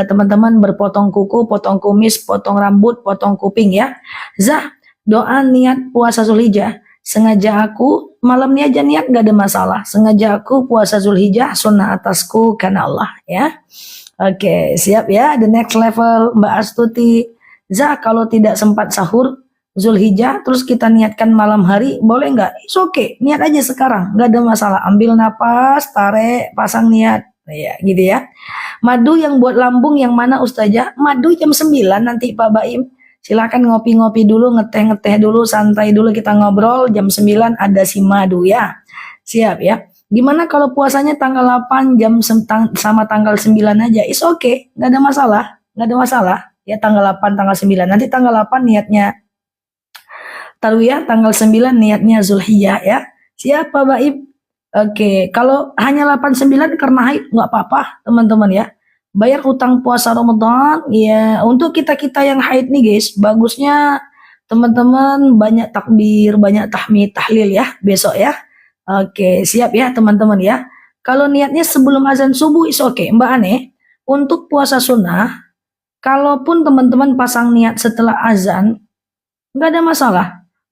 teman-teman berpotong kuku, potong kumis, potong rambut, potong kuping ya. Zah, doa niat puasa Zulhijjah. Sengaja aku malam ini aja niat gak ada masalah. Sengaja aku puasa Zulhijjah sunnah atasku karena Allah ya. Oke, siap ya. The next level Mbak Astuti. Zah, kalau tidak sempat sahur Zulhijjah terus kita niatkan malam hari boleh nggak? It's okay, niat aja sekarang, nggak ada masalah. Ambil napas, tarik, pasang niat. Ya, gitu ya. Madu yang buat lambung yang mana Ustazah? Madu jam 9 nanti Pak Baim. Silakan ngopi-ngopi dulu, ngeteh-ngeteh dulu, santai dulu, kita ngobrol. Jam 9 ada si madu ya. Siap ya. Gimana kalau puasanya tanggal 8 sama tanggal 9 aja? It's okay, nggak ada masalah. Nggak ada masalah. Ya tanggal 8, tanggal 9. Nanti tanggal 8 niatnya Tarwiyah, tanggal 9 niatnya Zulhijjah ya. Siap Pak Baim? Oke, kalau hanya 89 karena haid nggak apa-apa teman-teman ya. Bayar utang puasa Ramadan ya. Untuk kita-kita yang haid nih guys, bagusnya teman-teman banyak takbir, banyak tahmid, tahlil ya besok ya. Oke, siap ya teman-teman ya. Kalau niatnya sebelum azan subuh is oke. Mbak Ane, untuk puasa sunnah, kalaupun teman-teman pasang niat setelah azan, nggak ada masalah.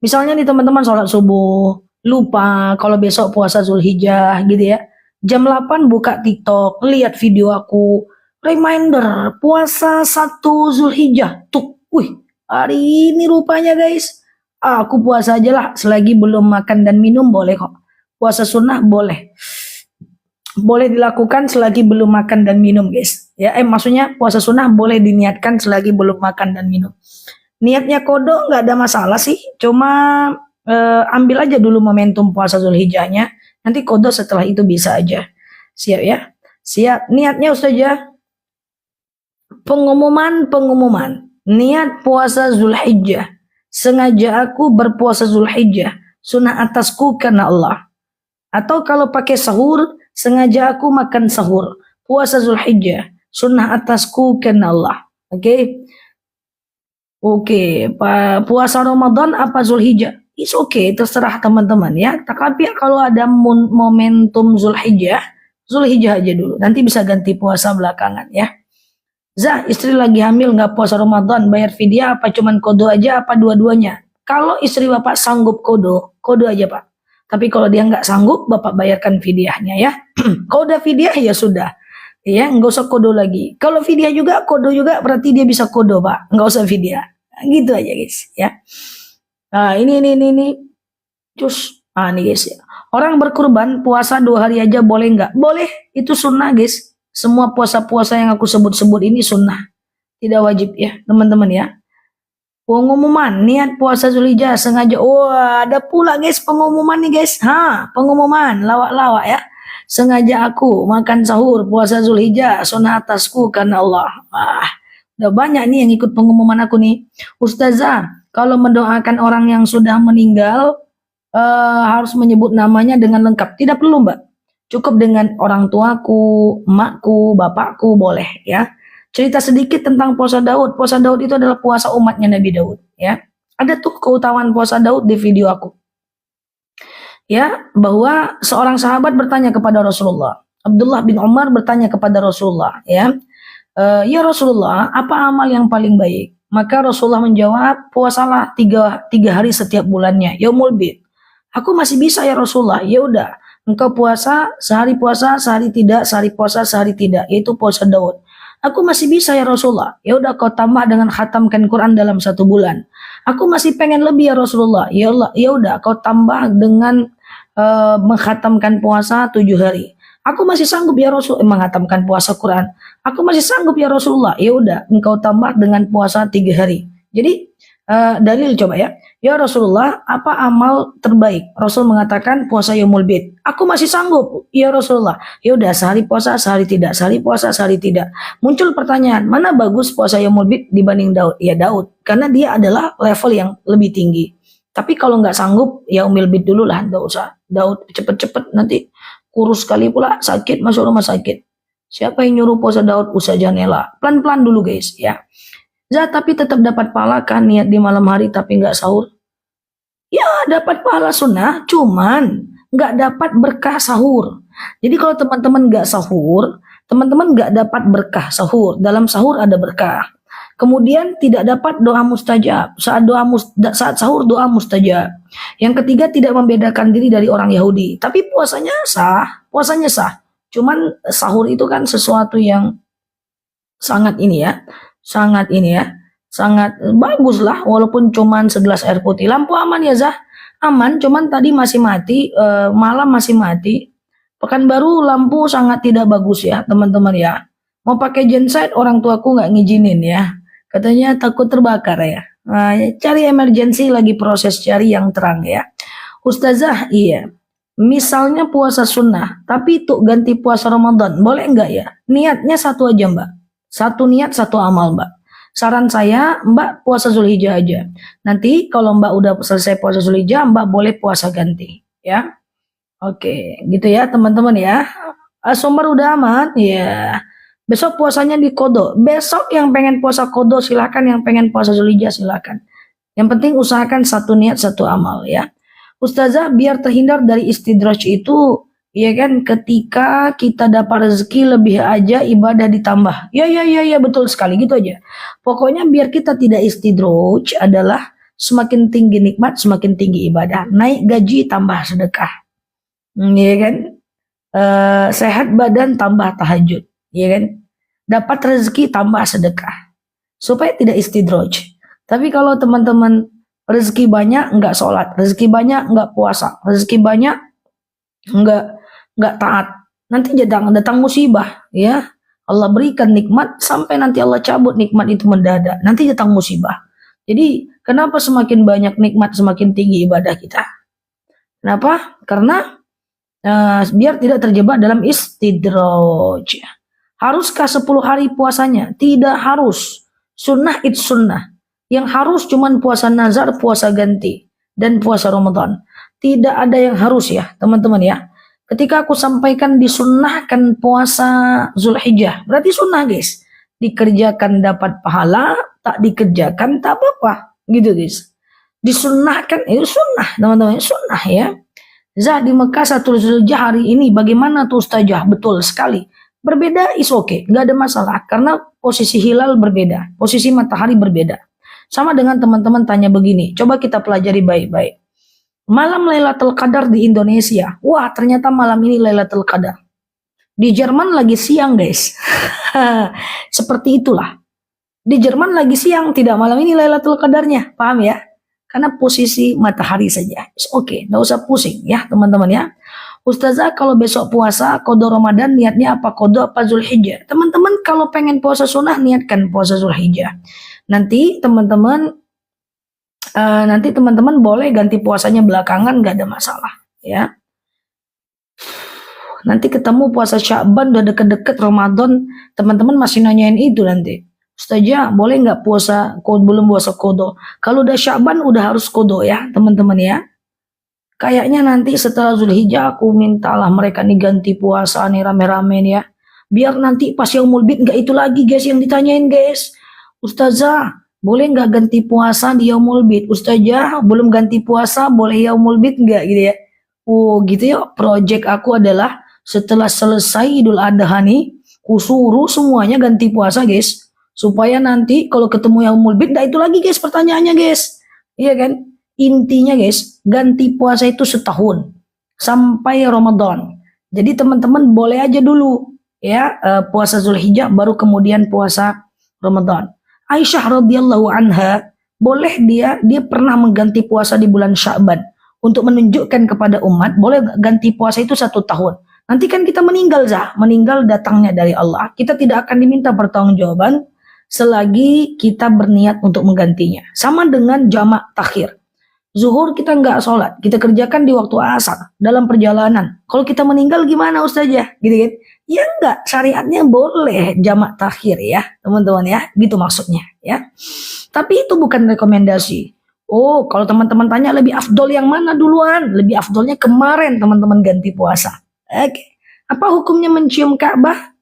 Misalnya nih teman-teman sholat subuh, lupa kalau besok puasa Zulhijjah gitu ya. Jam 8 buka TikTok, lihat video aku, reminder puasa 1 Zulhijjah. Tuh, wih, hari ini rupanya guys. Aku puasa aja lah, selagi belum makan dan minum boleh kok. Puasa sunnah boleh. Boleh dilakukan selagi belum makan dan minum guys. Ya, maksudnya puasa sunnah boleh diniatkan selagi belum makan dan minum. Niatnya kodok nggak ada masalah sih. Cuma ambil aja dulu momentum puasa Zulhijjahnya. Nanti kodok setelah itu bisa aja. Siap ya? Siap. Niatnya Ustazah. Pengumuman. Niat puasa Zulhijjah. Sengaja aku berpuasa Zulhijjah. Sunnah atasku karena Allah. Atau kalau pakai sahur, sengaja aku makan sahur. Puasa Zulhijjah. Sunnah atasku karena Allah. Oke. Oke, puasa Ramadan apa Zulhijjah? It's okay, terserah teman-teman ya. Tapi kalau ada momentum Zulhijjah aja dulu. Nanti bisa ganti puasa belakangan ya. Zah, istri lagi hamil nggak puasa Ramadan, bayar fidyah apa cuman kodo aja apa dua-duanya? Kalau istri bapak sanggup kodo, kodo aja pak. Tapi kalau dia nggak sanggup, bapak bayarkan fidyahnya ya. Kalau udah fidyah ya sudah, ya nggak usah kodo lagi. Kalau fidyah juga, kodo juga berarti dia bisa kodo pak, nggak usah fidyah. Gitu aja guys ya. Nah ini, cus. Nih guys ya. Orang berkurban puasa 2 hari aja boleh nggak? Boleh, itu sunnah guys. Semua puasa-puasa yang aku sebut-sebut ini sunnah. Tidak wajib ya teman-teman ya. Pengumuman niat puasa Zulhijjah sengaja. Wah, ada pula guys pengumuman nih guys. Pengumuman lawak-lawak ya. Sengaja aku makan sahur puasa Zulhijjah sunnah atasku karena Allah. Udah banyak nih yang ikut pengumuman aku nih. Ustazah, kalau mendoakan orang yang sudah meninggal harus menyebut namanya dengan lengkap. Tidak perlu mbak. Cukup dengan orang tuaku, emakku, bapakku boleh ya. Cerita sedikit tentang puasa Daud. Puasa Daud itu adalah puasa umatnya Nabi Daud ya. Ada tuh keutamaan puasa Daud di video aku. Ya, bahwa seorang sahabat bertanya kepada Rasulullah. Abdullah bin Umar bertanya kepada Rasulullah ya. Ya Rasulullah, apa amal yang paling baik? Maka Rasulullah menjawab, puasalah tiga hari setiap bulannya. Yaumul bid. Aku masih bisa ya Rasulullah. Ya udah, engkau puasa, sehari tidak, sehari puasa, sehari tidak. Yaitu puasa Daud. Aku masih bisa ya Rasulullah. Ya udah kau tambah dengan khatamkan Quran dalam 1 bulan. Aku masih pengen lebih ya Rasulullah. Ya Allah, ya udah kau tambah dengan menghatamkan puasa 7 hari. Aku masih sanggup ya Rasul menghatamkan puasa Quran. Aku masih sanggup ya Rasulullah. Ya udah engkau tambah dengan puasa 3 hari. Jadi dalil coba ya. Ya Rasulullah, apa amal terbaik? Rasul mengatakan puasa yaumul bid. Aku masih sanggup, ya Rasulullah. Ya udah sehari puasa, sehari tidak. Sehari puasa, sehari tidak. Muncul pertanyaan, mana bagus puasa yaumul bid dibanding Daud? Ya Daud, karena dia adalah level yang lebih tinggi. Tapi kalau nggak sanggup, ya yaumul bid dulu lah, nggak usah. Daud cepet-cepet nanti kurus sekali pula, sakit masuk rumah sakit. Siapa yang nyuruh puasa Daud? Usaha janela. Pelan-pelan dulu guys, ya. Tapi tetap dapat pahala kan niat di malam hari tapi nggak sahur? Ya dapat pahala sunnah, cuman nggak dapat berkah sahur. Jadi kalau teman-teman nggak sahur, teman-teman nggak dapat berkah sahur. Dalam sahur ada berkah. Kemudian tidak dapat doa mustajab. Saat sahur doa mustajab. Yang ketiga tidak membedakan diri dari orang Yahudi. Tapi puasanya sah. Cuman sahur itu kan sesuatu yang sangat sangat bagus lah walaupun cuman segelas air putih. Lampu aman ya Zah? Aman, cuman tadi masih mati, malam masih mati. Pekanbaru lampu sangat tidak bagus ya teman-teman ya. Mau pakai genset orang tuaku nggak ngizinin ya. Katanya takut terbakar ya. Nah, cari emergency lagi proses cari yang terang ya. Ustazah, iya. Misalnya puasa sunnah, tapi itu ganti puasa Ramadan, boleh nggak ya? Niatnya satu aja mbak. Satu niat, satu amal mbak. Saran saya, Mbak puasa Zulhijjah aja. Nanti kalau Mbak udah selesai puasa Zulhijjah, Mbak boleh puasa ganti, ya. Oke, gitu ya teman-teman ya. Sumber udah aman, ya. Besok puasanya di kodo. Besok yang pengen puasa kodo silakan, yang pengen puasa Zulhijjah silakan. Yang penting usahakan satu niat, satu amal ya. Ustazah, biar terhindar dari istidraj itu, ya kan, ketika kita dapat rezeki lebih aja ibadah ditambah. Ya, betul sekali gitu aja. Pokoknya biar kita tidak istidroj adalah semakin tinggi nikmat, semakin tinggi ibadah. Naik gaji tambah sedekah. Ya kan? Sehat badan tambah tahajud. Ya kan? Dapat rezeki tambah sedekah. Supaya tidak istidroj. Tapi kalau teman-teman rezeki banyak nggak sholat, rezeki banyak nggak puasa, rezeki banyak nggak taat, nanti datang musibah ya. Allah berikan nikmat sampai nanti Allah cabut nikmat itu mendadak, nanti datang musibah. Jadi kenapa semakin banyak nikmat semakin tinggi ibadah kita? Kenapa? Karena biar tidak terjebak dalam istidraj. Haruskah 10 hari puasanya? Tidak harus. Sunnah itu sunnah. Yang harus cuman puasa nazar, puasa ganti, dan puasa Ramadan. Tidak ada yang harus ya teman-teman ya. Ketika aku sampaikan disunnahkan puasa Zulhijjah, berarti sunnah guys. Dikerjakan dapat pahala, tak dikerjakan tak apa-apa. Gitu guys. Disunnahkan itu sunnah teman-teman, sunnah ya. Zah di Mekah 1 Zulhijjah hari ini bagaimana tuh Ustazah? Betul sekali. Berbeda is okay, nggak ada masalah karena posisi hilal berbeda, posisi matahari berbeda. Sama dengan teman-teman tanya begini, coba kita pelajari baik-baik. Malam Lailatul Qadar di Indonesia, wah ternyata malam ini Lailatul Qadar. Di Jerman lagi siang guys, seperti itulah. Di Jerman lagi siang, tidak malam ini Lailatul Qadarnya, paham ya? Karena posisi matahari saja. Oke, nggak usah pusing ya teman-teman ya. Ustazah kalau besok puasa, kodo Ramadan niatnya apa? Kodo apa Zulhijjah? Teman-teman kalau pengen puasa sunnah niatkan puasa Zulhijjah. Nanti teman-teman boleh ganti puasanya belakangan, nggak ada masalah ya. Nanti ketemu puasa Sya'ban udah deket-deket Ramadan, teman-teman masih nanyain itu nanti. Ustazah boleh nggak puasa belum puasa kodo? Kalau udah Sya'ban udah harus kodo ya teman-teman ya. Kayaknya nanti setelah Zulhijjah aku mintalah mereka nih ganti puasa nih rame-rame nih ya. Biar nanti pas Yaumul Bid nggak itu lagi guys yang ditanyain guys. Ustazah boleh nggak ganti puasa di Yaumul Bid? Ustazah belum ganti puasa boleh Yaumul Bid nggak gitu ya. Oh gitu ya. Project aku adalah setelah selesai Idul Adha nih, kusuruh semuanya ganti puasa guys. Supaya nanti kalau ketemu Yaumul Bid nggak itu lagi guys pertanyaannya guys. Iya kan? Intinya guys, ganti puasa itu setahun sampai Ramadan. Jadi teman-teman boleh aja dulu ya puasa Zulhijjah baru kemudian puasa Ramadan. Aisyah radhiyallahu anha boleh dia pernah mengganti puasa di bulan Sya'ban untuk menunjukkan kepada umat boleh ganti puasa itu 1 tahun. Nanti kan kita meninggal meninggal datangnya dari Allah. Kita tidak akan diminta pertanggungjawaban selagi kita berniat untuk menggantinya. Sama dengan jamak takhir. Zuhur kita nggak sholat, kita kerjakan di waktu asar dalam perjalanan. Kalau kita meninggal gimana Ustazah? Gitu kan? Ya enggak, syariatnya boleh jamak takhir ya, teman-teman ya. Gitu maksudnya ya. Tapi itu bukan rekomendasi. Oh, kalau teman-teman tanya lebih afdol yang mana duluan? Lebih afdolnya kemarin teman-teman ganti puasa. Oke. Apa hukumnya mencium Ka'bah?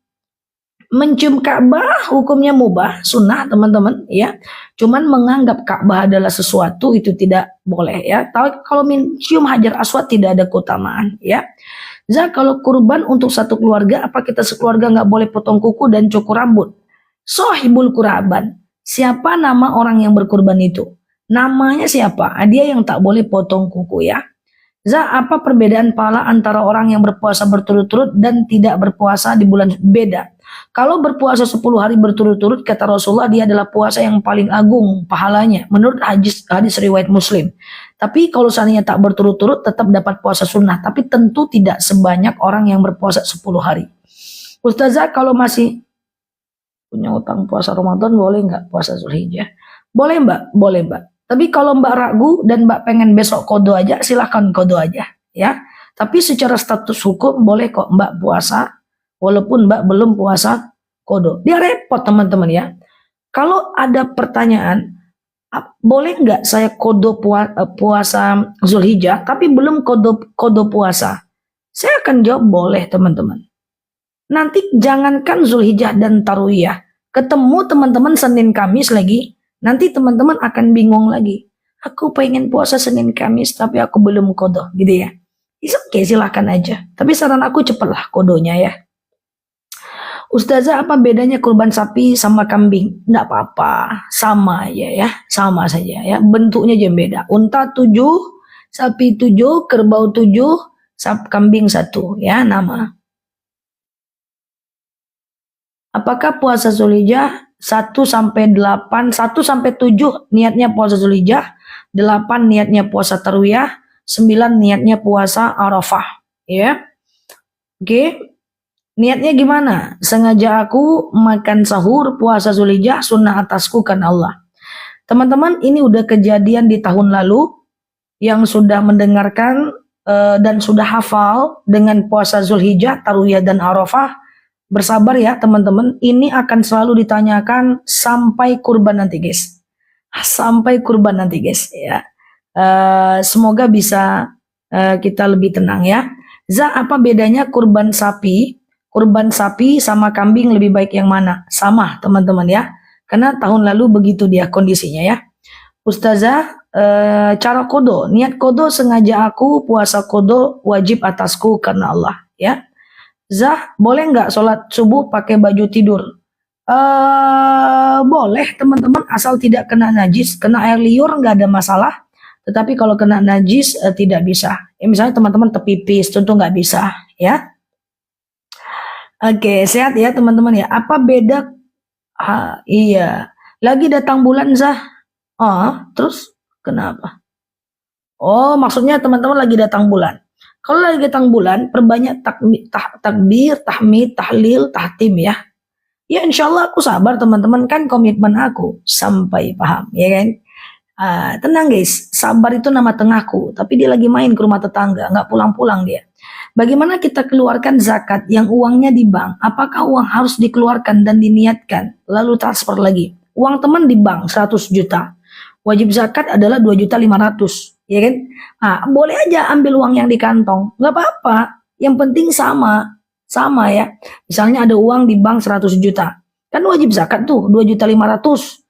Mencium Ka'bah hukumnya mubah, sunnah teman-teman ya. Cuman menganggap Ka'bah adalah sesuatu itu tidak boleh ya. Tapi kalau mencium Hajar Aswad tidak ada keutamaan ya. Kalau kurban untuk satu keluarga, apa kita sekeluarga nggak boleh potong kuku dan cukur rambut? Sohibul Quraban. Siapa nama orang yang berkurban itu? Namanya siapa? Dia yang tak boleh potong kuku ya. Apa perbedaan pahala antara orang yang berpuasa berturut-turut dan tidak berpuasa di bulan beda? Kalau berpuasa 10 hari berturut-turut, kata Rasulullah, dia adalah puasa yang paling agung pahalanya menurut hadis riwayat Muslim. Tapi kalau seandainya tak berturut-turut tetap dapat puasa sunnah, tapi tentu tidak sebanyak orang yang berpuasa 10 hari. Ustazah kalau masih punya utang puasa Ramadan boleh nggak puasa Zulhijjah? Boleh mbak, boleh mbak. Tapi kalau mbak ragu dan mbak pengen besok kodo aja, silahkan kodo aja ya. Tapi secara status hukum boleh kok mbak puasa walaupun mbak belum puasa kodo. Dia repot teman-teman ya. Kalau ada pertanyaan, boleh nggak saya kodo puasa Zulhijjah tapi belum kodo puasa? Saya akan jawab boleh teman-teman. Nanti jangankan Zulhijjah dan Tarwiyah, ketemu teman-teman Senin Kamis lagi, nanti teman-teman akan bingung lagi. Aku pengen puasa Senin Kamis tapi aku belum kodo gitu ya. Oke, silahkan aja. Tapi saran aku cepatlah kodonya ya. Ustazah apa bedanya kurban sapi sama kambing? Nggak apa-apa, sama aja ya, sama saja ya. Bentuknya aja beda. Unta 7, sapi 7, kerbau 7, kambing 1 ya nama. Apakah puasa Zulhijjah 1 sampai 8, 1 sampai 7 niatnya puasa Zulhijjah, 8 niatnya puasa Tarwiyah, 9 niatnya puasa Arafah ya. Oke. Niatnya gimana? Sengaja aku makan sahur puasa Zulhijjah sunnah atasku kan Allah. Teman-teman ini udah kejadian di tahun lalu yang sudah mendengarkan dan sudah hafal dengan puasa Zulhijjah, Tarwiyah dan Arafah. Bersabar ya teman-teman. Ini akan selalu ditanyakan sampai kurban nanti guys. Sampai kurban nanti guys ya. Semoga bisa kita lebih tenang ya. Apa bedanya kurban sapi? Kurban sapi sama kambing lebih baik yang mana? Sama teman-teman ya. Karena tahun lalu begitu dia kondisinya ya. Ustazah, cara kodo. Niat kodo sengaja aku puasa kodo wajib atasku karena Allah ya. Zah, boleh nggak sholat subuh pakai baju tidur? Boleh teman-teman, asal tidak kena najis. Kena air liur nggak ada masalah. Tetapi kalau kena najis tidak bisa. Ya, misalnya teman-teman terpipis, tentu nggak bisa. Ya, oke, sehat ya teman-teman ya. Apa beda? Iya, lagi datang bulan Zah. Oh, terus kenapa? Oh, maksudnya teman-teman lagi datang bulan. Kalau lagi datang bulan, perbanyak takbir, tahmid, tahlil, tahtim ya. Ya insya Allah aku sabar teman-teman, kan komitmen aku sampai paham ya kan. Tenang guys, sabar itu nama tengahku, tapi dia lagi main ke rumah tetangga, nggak pulang-pulang dia. Bagaimana kita keluarkan zakat yang uangnya di bank? Apakah uang harus dikeluarkan dan diniatkan lalu transfer lagi? Uang teman di bank 100 juta, wajib zakat adalah 2.500.000, ya kan? Boleh aja ambil uang yang di kantong, nggak apa-apa. Yang penting sama ya. Misalnya ada uang di bank 100 juta, kan wajib zakat tuh 2.500.000.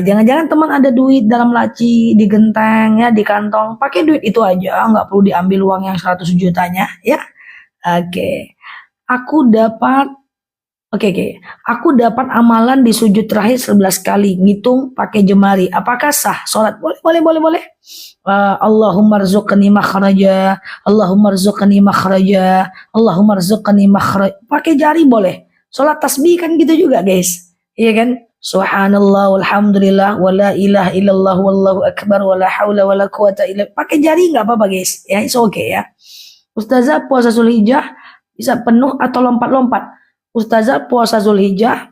Jangan-jangan teman ada duit dalam laci, di genteng ya, di kantong, pakai duit itu aja, nggak perlu diambil uang yang 100 jutanya ya. Oke. Aku dapat Oke. Aku dapat amalan di sujud terakhir 11 kali, ngitung pakai jemari. Apakah sah sholat? Boleh. Allahumma rzuqni makhraja, Allahumma rzuqni makhraja, Allahumma rzuqni makhraja. Pakai jari boleh. Sholat tasbih kan gitu juga guys. Iya kan? Subhanallah walhamdulillah wala ilaha illallah wallahu akbar wala haula wala quwata illa. Pakai jari nggak apa-apa guys. Ya, it's okay ya. Ustazah, puasa Zulhijjah bisa penuh atau lompat-lompat? Ustazah, puasa Zulhijjah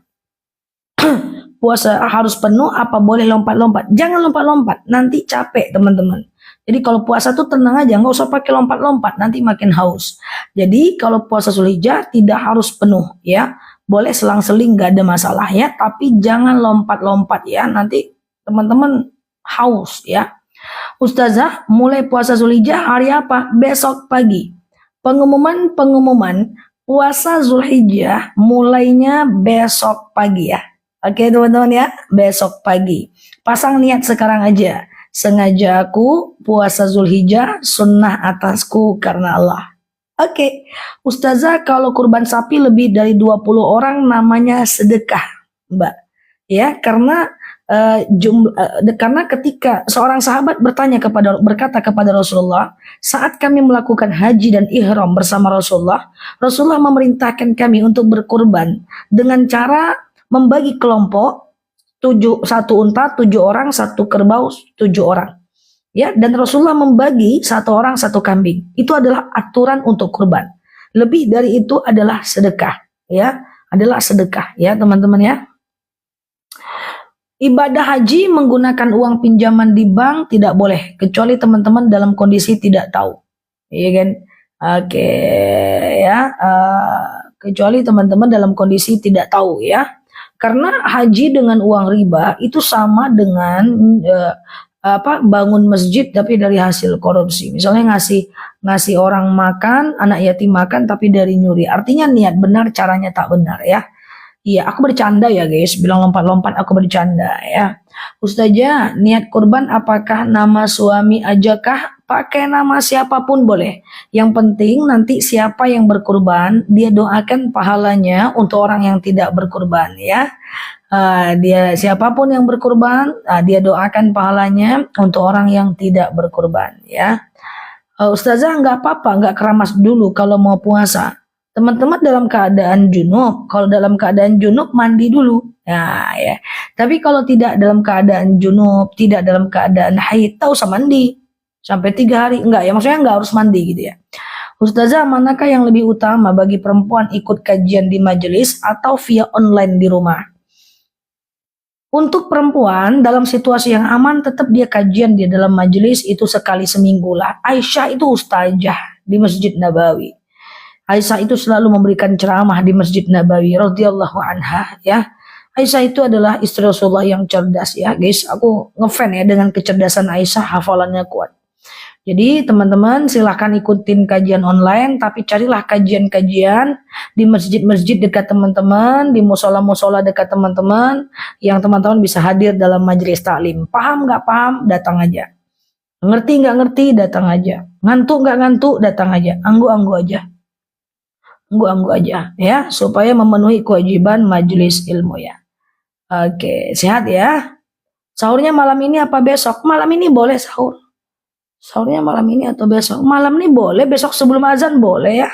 puasa harus penuh apa boleh lompat-lompat? Jangan lompat-lompat, nanti capek teman-teman. Jadi kalau puasa tuh tenang aja, nggak usah pakai lompat-lompat, nanti makin haus. Jadi kalau puasa Zulhijjah tidak harus penuh ya, boleh selang-seling nggak ada masalah ya, tapi jangan lompat-lompat ya, nanti teman-teman haus ya. Ustazah, mulai puasa Zulhijjah hari apa? Besok pagi. Pengumuman puasa Zulhijjah mulainya besok pagi ya. Oke teman-teman ya, besok pagi. Pasang niat sekarang aja. Sengaja aku puasa Zulhijjah, sunnah atasku karena Allah. Oke, Ustazah, kalau kurban sapi lebih dari 20 orang namanya sedekah, Mbak. Ya, karena karena ketika seorang sahabat berkata kepada Rasulullah, saat kami melakukan haji dan ihram bersama Rasulullah memerintahkan kami untuk berkurban dengan cara membagi kelompok, satu unta 7 orang, satu kerbau 7 orang. Ya, dan Rasulullah membagi 1 orang 1 kambing. Itu adalah aturan untuk kurban. Lebih dari itu adalah sedekah, ya, teman-teman ya. Ibadah haji menggunakan uang pinjaman di bank tidak boleh, kecuali teman-teman dalam kondisi tidak tahu, iya kan? Oke, ya, kecuali teman-teman dalam kondisi tidak tahu ya, karena haji dengan uang riba itu sama dengan bangun masjid tapi dari hasil korupsi. Misalnya ngasih orang makan, anak yatim makan tapi dari nyuri. Artinya niat benar, caranya tak benar ya. Iya, aku bercanda ya guys, bilang lompat-lompat aku bercanda ya. Ustazah, niat kurban apakah nama suami aja kah? Pakai nama siapapun boleh. Yang penting nanti siapa yang berkurban, dia doakan pahalanya untuk orang yang tidak berkurban ya. Dia siapapun yang berkurban, dia doakan pahalanya untuk orang yang tidak berkurban ya. Ustazah, nggak apa-apa, nggak keramas dulu kalau mau puasa. Teman-teman dalam keadaan junub, kalau dalam keadaan junub mandi dulu. Nah, ya. Tapi kalau tidak dalam keadaan junub, tidak dalam keadaan haid, tak usah mandi. Sampai 3 hari, enggak ya, maksudnya enggak harus mandi gitu ya. Ustazah, manakah yang lebih utama bagi perempuan ikut kajian di majelis atau via online di rumah? Untuk perempuan dalam situasi yang aman tetap dia kajian di dalam majelis itu sekali seminggu lah. Aisyah itu ustazah di Masjid Nabawi. Aisyah itu selalu memberikan ceramah di Masjid Nabawi radhiyallahu anha ya. Aisyah itu adalah istri Rasulullah yang cerdas ya guys. Aku ngefan ya dengan kecerdasan Aisyah, hafalannya kuat. Jadi teman-teman silahkan ikutin kajian online, tapi carilah kajian-kajian di masjid-masjid dekat teman-teman, di musola-musola dekat teman-teman, yang teman-teman bisa hadir dalam majelis taklim. Paham nggak paham, datang aja. Ngerti nggak ngerti, datang aja. Ngantuk nggak ngantuk, datang aja. Anggu-anggu aja. Nggak aja ya, supaya memenuhi kewajiban majelis ilmu ya. Oke, sehat ya. Sahurnya malam ini apa besok? Malam ini boleh sahur. Sahurnya malam ini atau besok? Malam ini boleh, besok sebelum azan boleh ya.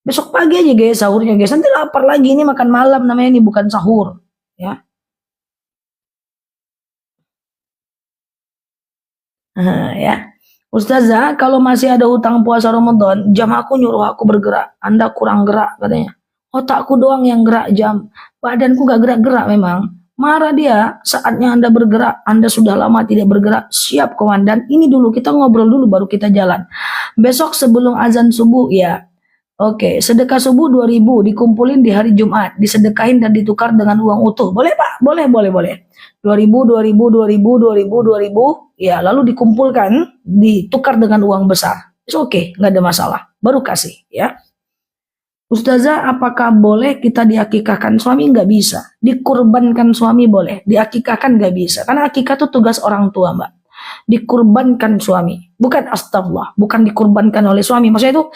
Besok pagi aja guys sahurnya guys. Nanti lapar lagi, ini makan malam namanya, ini bukan sahur ya. Ya. Ustazah, kalau masih ada hutang puasa Ramadan, jam aku nyuruh aku bergerak. Anda kurang gerak katanya. Otakku doang yang gerak jam. Badanku gak gerak-gerak memang. Marah dia, saatnya Anda bergerak. Anda sudah lama tidak bergerak. Siap komandan, ini dulu kita ngobrol dulu baru kita jalan. Besok sebelum azan subuh ya. Oke, sedekah subuh 2.000 dikumpulin di hari Jumat, disedekahin dan ditukar dengan uang utuh. Boleh Pak? Boleh, boleh, boleh. 2.000, 2.000, 2.000, 2.000, 2.000, ya lalu dikumpulkan, ditukar dengan uang besar. Oke, nggak ada masalah. Baru kasih, ya. Ustazah, apakah boleh kita diakikahkan suami? Nggak bisa. Dikurbankan suami boleh, diakikahkan nggak bisa. Karena akikah itu tugas orang tua, Mbak. Dikurbankan suami, bukan astagfirullah, bukan dikurbankan oleh suami. Maksudnya itu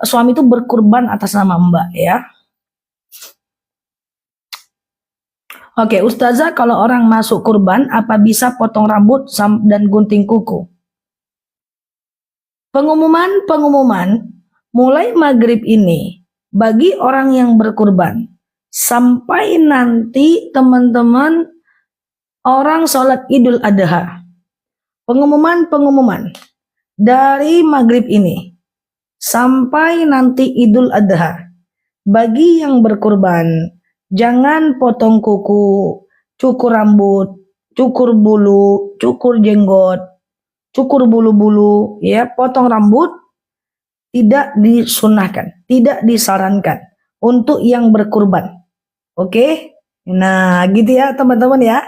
suami itu berkurban atas nama Mbak ya. Oke, Ustazah, kalau orang masuk kurban, apa bisa potong rambut dan gunting kuku? Pengumuman mulai maghrib ini bagi orang yang berkurban sampai nanti teman-teman orang sholat Idul Adha. Pengumuman dari maghrib ini sampai nanti Idul Adha. Bagi yang berkurban, jangan potong kuku, cukur rambut, cukur bulu, cukur jenggot, cukur bulu-bulu, ya, potong rambut tidak disunahkan, tidak disarankan untuk yang berkurban. Oke? Nah, gitu ya teman-teman ya.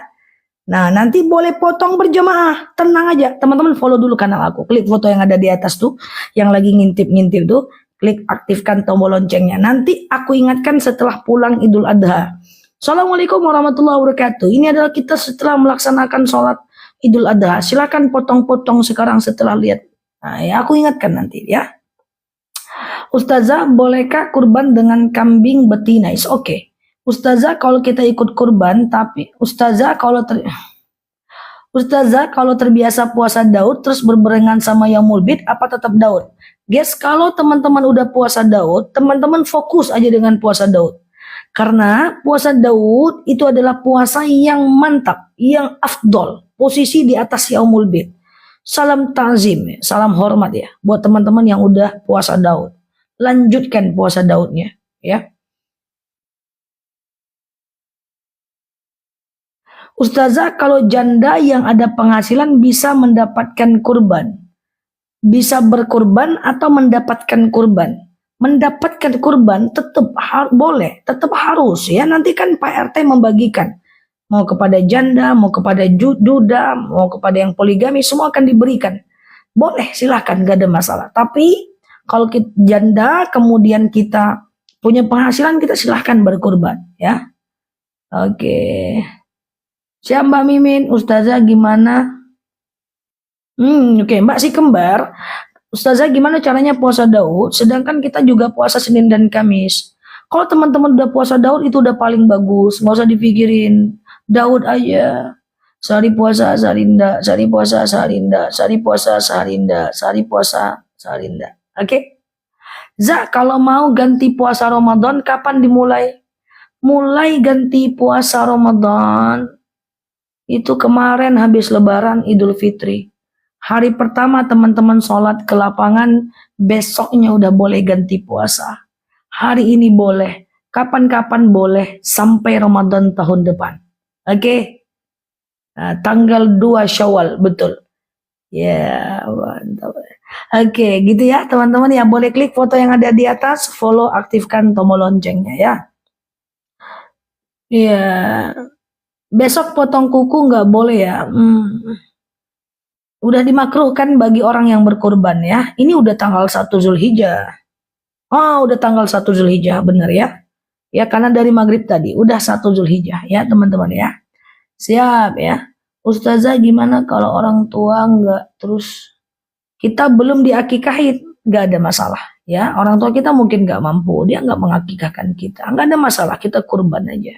Nah, nanti boleh potong berjamaah. Tenang aja. Teman-teman follow dulu kanal aku. Klik foto yang ada di atas tuh. Yang lagi ngintip-ngintip tuh. Klik aktifkan tombol loncengnya. Nanti aku ingatkan setelah pulang Idul Adha. Assalamualaikum warahmatullahi wabarakatuh. Ini adalah kita setelah melaksanakan sholat Idul Adha. Silakan potong-potong sekarang setelah lihat. Nah, ya aku ingatkan nanti ya. Ustazah, bolehkah kurban dengan kambing betina? Is okay. Ustazah, kalau kita ikut kurban, tapi Ustazah kalau terbiasa puasa Daud terus berbarengan sama Yaumul Bid, apa tetap Daud? Guys, kalau teman-teman udah puasa Daud, teman-teman fokus aja dengan puasa Daud. Karena puasa Daud itu adalah puasa yang mantap, yang afdol, posisi di atas Yaumul Bid. Salam ta'zim, salam hormat ya buat teman-teman yang udah puasa Daud. Lanjutkan puasa Daudnya, ya. Ustazah, kalau janda yang ada penghasilan bisa mendapatkan kurban, bisa berkurban atau mendapatkan kurban. Mendapatkan kurban tetap boleh, tetap harus ya. Nanti kan Pak RT membagikan. Mau kepada janda, mau kepada duda, mau kepada yang poligami, semua akan diberikan. Boleh, silahkan, gak ada masalah. Tapi kalau kita janda, kemudian kita punya penghasilan, kita silahkan berkurban ya. Oke. Siap Mbak Mimin, Ustazah gimana? Oke, Mbak si kembar. Ustazah gimana caranya puasa Daud? Sedangkan kita juga puasa Senin dan Kamis. Kalau teman-teman udah puasa Daud itu udah paling bagus. Nggak usah dipikirin. Daud aja. Sehari puasa Sarinda, sehari puasa Sarinda, sehari puasa Sarinda, sehari puasa Sarinda. Oke? Za, kalau mau ganti puasa Ramadan, kapan dimulai? Mulai ganti puasa Ramadan itu kemarin habis Lebaran Idul Fitri. Hari pertama teman-teman sholat ke lapangan, besoknya udah boleh ganti puasa. Hari ini boleh, kapan-kapan boleh, sampai Ramadan tahun depan. Oke? Nah, tanggal 2 Syawal, betul. Ya, mantap. Oke, gitu ya teman-teman ya. Boleh klik foto yang ada di atas, follow, aktifkan tombol loncengnya ya. Iya. Besok potong kuku nggak boleh ya. Udah dimakruhkan bagi orang yang berkurban ya. Ini udah tanggal 1 Zulhijjah. Oh, udah tanggal 1 Zulhijjah, bener ya. Ya, karena dari maghrib tadi, udah 1 Zulhijjah ya teman-teman ya. Siap ya. Ustazah gimana kalau orang tua nggak terus kita belum diakikahin? Nggak ada masalah Ya, orang tua kita mungkin nggak mampu, dia nggak mengakikahkan kita, nggak ada masalah, kita kurban aja.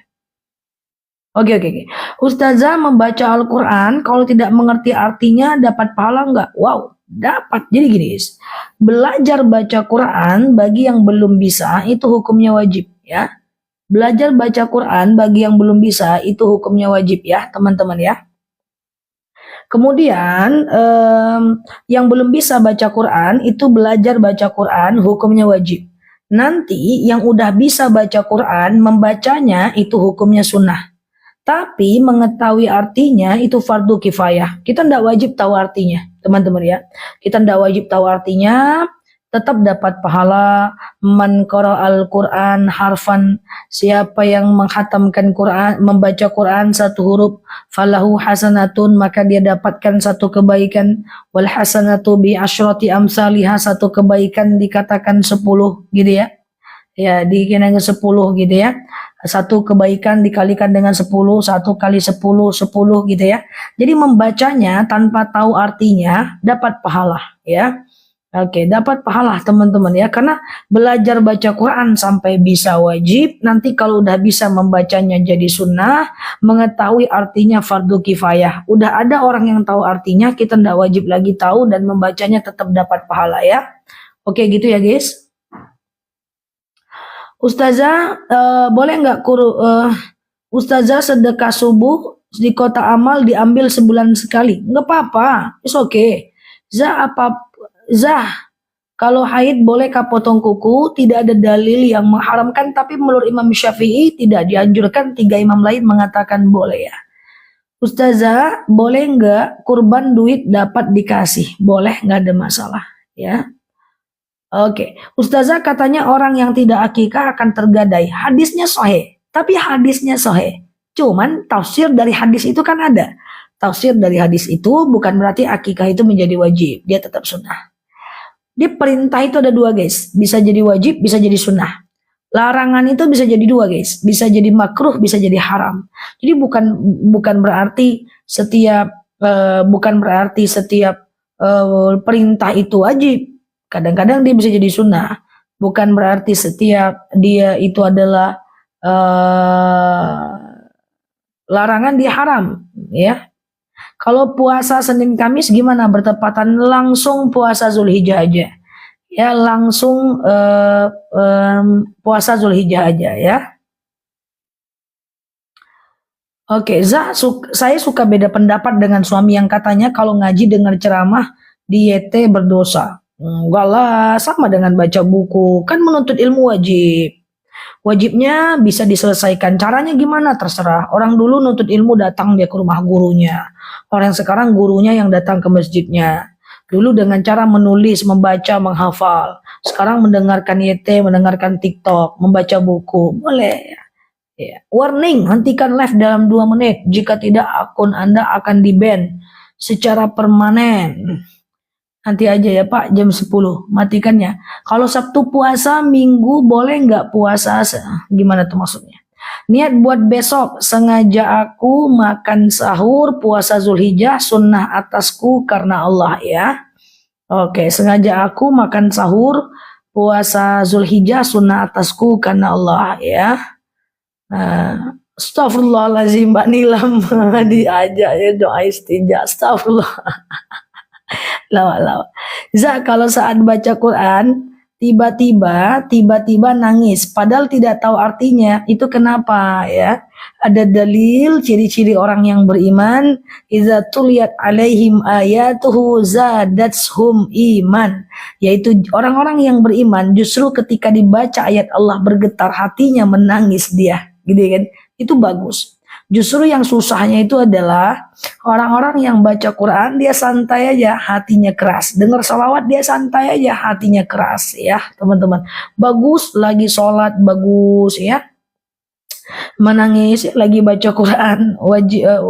Oke. Ustazah membaca Al-Quran, kalau tidak mengerti artinya dapat pahala nggak? Wow, dapat. Jadi gini, guys. Belajar baca Quran bagi yang belum bisa itu hukumnya wajib, ya. Belajar baca Quran bagi yang belum bisa itu hukumnya wajib, ya, teman-teman, ya. Kemudian yang belum bisa baca Quran itu belajar baca Quran hukumnya wajib. Nanti yang udah bisa baca Quran membacanya itu hukumnya sunnah. Tapi mengetahui artinya itu fardu kifayah. Kita tidak wajib tahu artinya, teman-teman ya. Kita tidak wajib tahu artinya, tetap dapat pahala. Man qara'al Quran harfan, siapa yang menghatamkan Quran, membaca Quran satu huruf, falahu hasanatun, maka dia dapatkan satu kebaikan. Wal hasanatu bi asyrati amsalihha, satu kebaikan dikatakan 10 gitu ya. Ya, dikatakan 10 gitu ya. Satu kebaikan dikalikan dengan 10, 1 kali 10, 10 gitu ya. Jadi membacanya tanpa tahu artinya dapat pahala ya. Oke, dapat pahala teman-teman ya, karena belajar baca Quran sampai bisa wajib, nanti kalau udah bisa membacanya jadi sunnah, mengetahui artinya fardu kifayah. Udah ada orang yang tahu artinya, kita tidak wajib lagi tahu dan membacanya tetap dapat pahala ya. Oke gitu ya guys. Ustazah, boleh nggak Ustazah sedekah subuh di kota amal diambil sebulan sekali? Nggak apa-apa, it's okay. Zah, kalau haid bolehkah potong kuku? Tidak ada dalil yang mengharamkan, tapi menurut Imam Syafi'i tidak dianjurkan. 3 imam lain mengatakan boleh ya. Ustazah, boleh nggak kurban duit dapat dikasih? Boleh, nggak ada masalah ya. Oke, Ustazah katanya orang yang tidak akikah akan tergadai. Hadisnya sahih, tapi hadisnya sahih. Cuman tafsir dari hadis itu kan ada. Tafsir dari hadis itu bukan berarti akikah itu menjadi wajib, dia tetap sunnah. Di perintah itu ada 2 guys, bisa jadi wajib, bisa jadi sunnah. Larangan itu bisa jadi 2 guys, bisa jadi makruh, bisa jadi haram. Jadi bukan berarti setiap perintah itu wajib. Kadang-kadang dia bisa jadi sunnah. Bukan berarti setiap dia itu adalah larangan dia haram, ya. Kalau puasa Senin Kamis gimana? Bertepatan langsung puasa Zulhijjah aja. Ya, langsung puasa Zulhijjah aja ya. Oke, saya suka beda pendapat dengan suami yang katanya kalau ngaji dengar ceramah di YT berdosa. Enggak lah, sama dengan baca buku. Kan menuntut ilmu wajib. Wajibnya bisa diselesaikan. Caranya gimana? Terserah. Orang dulu nuntut ilmu datang dia ke rumah gurunya. Orang sekarang gurunya yang datang ke masjidnya. Dulu dengan cara menulis, membaca, menghafal. Sekarang mendengarkan YT, mendengarkan TikTok, membaca buku. Boleh. Ya. Warning, hentikan live dalam 2 menit. Jika tidak, akun Anda akan di-ban secara permanen. Nanti aja ya Pak, jam 10 matikannya. Kalau Sabtu puasa, Minggu boleh nggak puasa? Gimana tuh maksudnya? Niat buat besok, sengaja aku makan sahur puasa Zulhijjah sunnah atasku karena Allah ya. Oke, sengaja aku makan sahur puasa Zulhijjah sunnah atasku karena Allah ya. Astagfirullahaladzim, Mbak Nilam diajak ya doa istinja. Astagfirullah. Lawa. Kalau saat baca Quran tiba-tiba nangis padahal tidak tahu artinya, itu kenapa ya? Ada dalil ciri-ciri orang yang beriman, idza tuliyat alaihim ayatuhu zadatuhum iman, yaitu orang-orang yang beriman justru ketika dibaca ayat Allah bergetar hatinya, menangis dia gitu kan. Itu bagus. Justru yang susahnya itu adalah orang-orang yang baca Quran dia santai aja, hatinya keras. Dengar sholawat dia santai aja, hatinya keras ya teman-teman. Bagus lagi sholat, bagus ya. Menangis lagi baca Quran,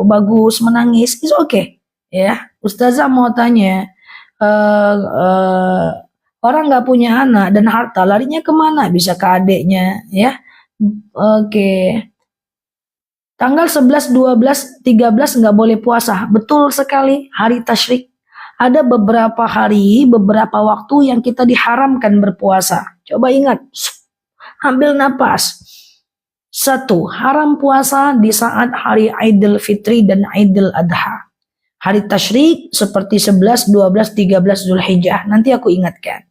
bagus menangis, it's okay ya. Ustazah mau tanya, orang nggak punya anak dan harta larinya kemana? Bisa ke adiknya ya. Oke. Tanggal 11, 12, 13 nggak boleh puasa. Betul sekali, hari tasyrik. Ada beberapa hari, beberapa waktu yang kita diharamkan berpuasa. Coba ingat, ambil napas. Satu, haram puasa di saat hari Idul Fitri dan Idul Adha. Hari tasyrik seperti 11, 12, 13 Zulhijjah. Nanti aku ingatkan.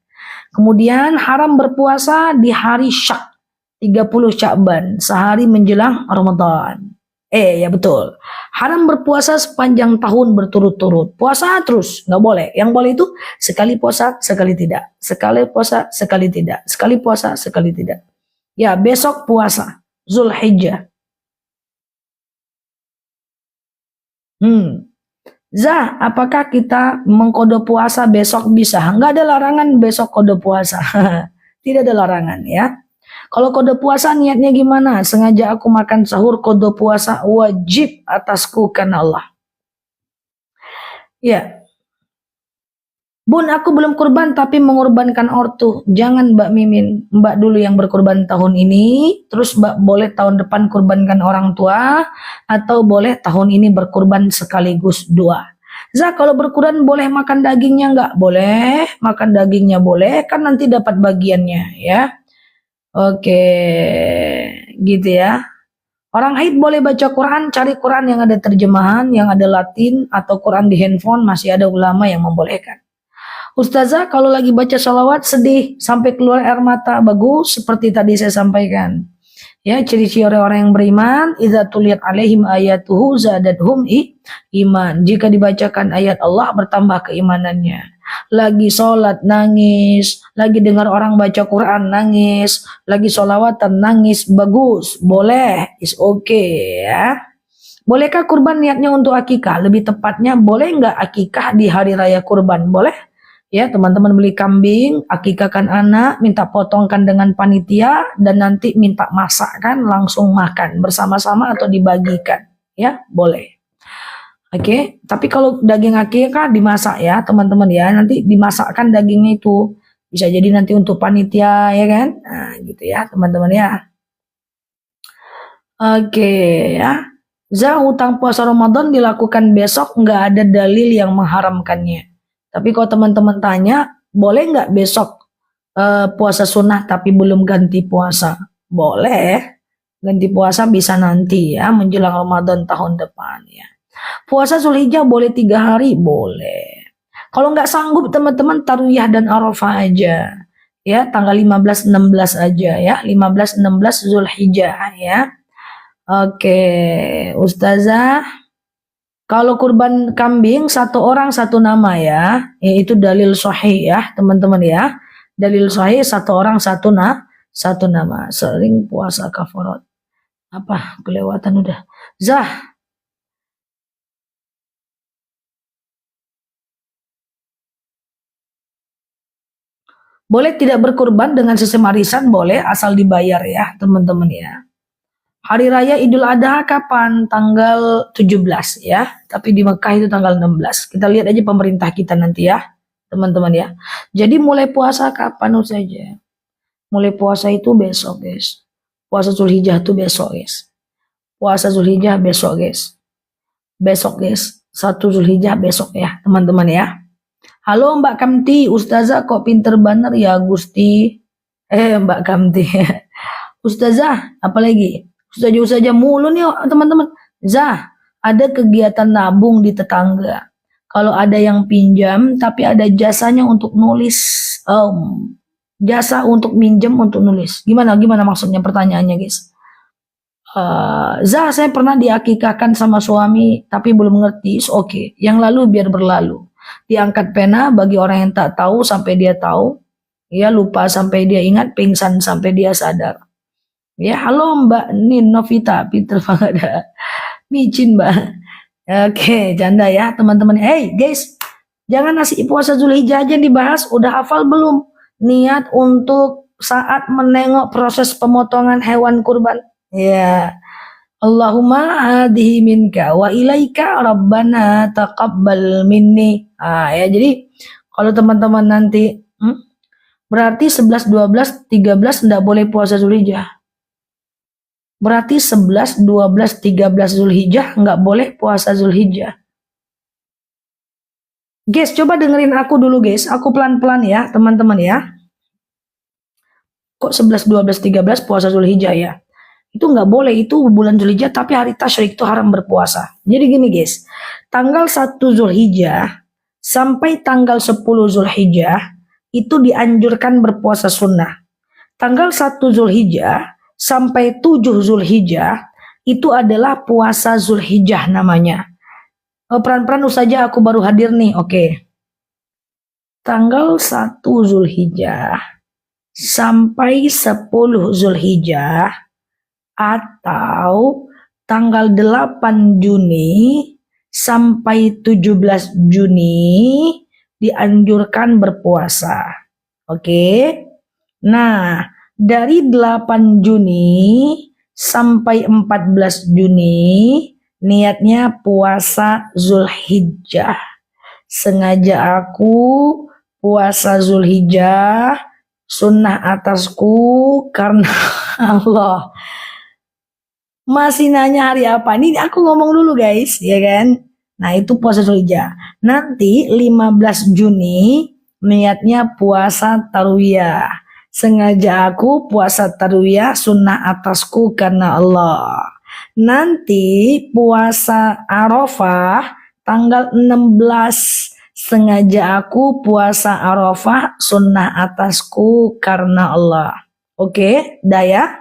Kemudian haram berpuasa di hari Syak, 30 Sya'ban, sehari menjelang Ramadan. Ya betul. Haram berpuasa sepanjang tahun berturut-turut. Puasa terus, nggak boleh. Yang boleh itu sekali puasa, sekali tidak. Sekali puasa, sekali tidak. Sekali puasa, sekali tidak. Ya, besok puasa. Zulhijjah. Zah, apakah kita mengkode puasa besok bisa? Nggak ada larangan besok kode puasa. Tidak ada larangan ya. Kalau kode puasa niatnya gimana? Sengaja aku makan sahur, kode puasa wajib atasku karena Allah. Ya. Bun, aku belum kurban tapi mengorbankan ortu. Jangan Mbak Mimin, Mbak dulu yang berkurban tahun ini, terus Mbak boleh tahun depan kurbankan orang tua, atau boleh tahun ini berkurban sekaligus dua. Zah, kalau berkurban boleh makan dagingnya nggak? Boleh, makan dagingnya boleh, kan nanti dapat bagiannya ya. Oke, gitu ya. Orang haid boleh baca Quran, cari Quran yang ada terjemahan, yang ada Latin, atau Quran di handphone, masih ada ulama yang membolehkan. Ustazah, kalau lagi baca sholawat sedih sampai keluar air mata, bagus seperti tadi saya sampaikan. Ya, ciri-ciri orang yang beriman, idza tuliyat alaihim ayatuhu zadadhum iman. Jika dibacakan ayat Allah bertambah keimanannya. Lagi sholat nangis, lagi dengar orang baca Quran nangis, lagi sholawatan nangis, bagus, boleh, is okay ya. Bolehkah kurban niatnya untuk akikah? Lebih tepatnya, boleh nggak akikah di hari raya kurban? Boleh? Ya, teman-teman beli kambing, akikahkan anak, minta potongkan dengan panitia, dan nanti minta masakkan, langsung makan bersama-sama atau dibagikan. Ya, boleh. Oke, tapi kalau daging akikah dimasak ya, teman-teman ya, nanti dimasakkan dagingnya itu. Bisa jadi nanti untuk panitia, ya kan? Nah, gitu ya, teman-teman ya. Oke, ya. Zah, hutang puasa Ramadan dilakukan besok, nggak ada dalil yang mengharamkannya. Tapi kalau teman-teman tanya, boleh nggak besok puasa sunnah tapi belum ganti puasa? Boleh. Ganti puasa bisa nanti ya, menjelang Ramadan tahun depan ya. Puasa Zulhijjah boleh 3 hari? Boleh. Kalau nggak sanggup teman-teman Tarwiyah dan Arafah aja. Ya, tanggal 15, 16 aja ya. 15, 16 Zulhijjah ya. Oke, Ustazah. Kalau kurban kambing satu orang satu nama ya, itu dalil sahih ya teman-teman ya. Dalil sahih satu orang satu nama. Sering puasa kafarat. Apa kelewatan udah. Zah. Boleh tidak berkurban dengan sistem arisan? Boleh asal dibayar ya teman-teman ya. Hari Raya Idul Adha kapan? Tanggal 17 ya. Tapi di Mekah itu tanggal 16. Kita lihat aja pemerintah kita nanti ya, teman-teman ya. Jadi mulai puasa kapan saja? Mulai puasa itu besok, guys. Puasa Zulhijjah itu besok, guys. Puasa Zulhijjah besok, guys. Besok, guys. 1 Zulhijjah besok ya, teman-teman ya. Halo Mbak Kamti, Ustazah kok pinter banget ya Gusti. Mbak Kamti. Ustazah, apa lagi? Ustazah mulu nih teman-teman. Zah, ada kegiatan nabung di tetangga. Kalau ada yang pinjam, tapi ada jasanya untuk nulis. Jasa untuk minjem untuk nulis. Gimana maksudnya pertanyaannya guys? Zah, saya pernah diakikahkan sama suami, tapi belum ngerti. Oke. Yang lalu biar berlalu. Diangkat pena bagi orang yang tak tahu sampai dia tahu. Ya, lupa sampai dia ingat, pingsan sampai dia sadar. Ya, halo Mbak Nin Novita, pinter banget. Micin Mbak. Oke, canda ya teman-teman. Hey guys, jangan nasi puasa Zulhijjah aja dibahas. Udah hafal belum? Niat untuk saat menengok proses pemotongan hewan kurban. Ya. Allahumma hadihi minka wa ilaika rabbana taqabbal minni. Ya jadi kalau teman-teman nanti berarti 11, 12, 13 enggak boleh puasa Zulhijjah. Berarti 11, 12, 13 Zulhijjah nggak boleh puasa Zulhijjah. Guys, coba dengerin aku dulu guys. Aku pelan-pelan ya, teman-teman ya. Kok 11, 12, 13 puasa Zulhijjah ya? Itu nggak boleh, itu bulan Zulhijjah tapi hari tasyrik itu haram berpuasa. Jadi gini guys, tanggal 1 Zulhijjah sampai tanggal 10 Zulhijjah itu dianjurkan berpuasa sunnah. Tanggal 1 Zulhijjah sampai 7 Zulhijjah itu adalah puasa Zulhijjah namanya. Peran-peran saja aku baru hadir nih, oke. Tanggal 1 Zulhijjah sampai 10 Zulhijjah atau tanggal 8 Juni sampai 17 Juni dianjurkan berpuasa. Oke. Nah, dari 8 Juni sampai 14 Juni niatnya puasa Zulhijjah. Sengaja aku puasa Zulhijjah sunnah atasku karena Allah. Masih nanya hari apa? Ini aku ngomong dulu guys, ya kan? Nah, itu puasa Zulhijjah. Nanti 15 Juni niatnya puasa Tarwiyah. Sengaja aku puasa Tarwiyah sunnah atasku karena Allah. Nanti puasa Arafah tanggal 16. Sengaja aku puasa Arafah sunnah atasku karena Allah. Oke, dah ya.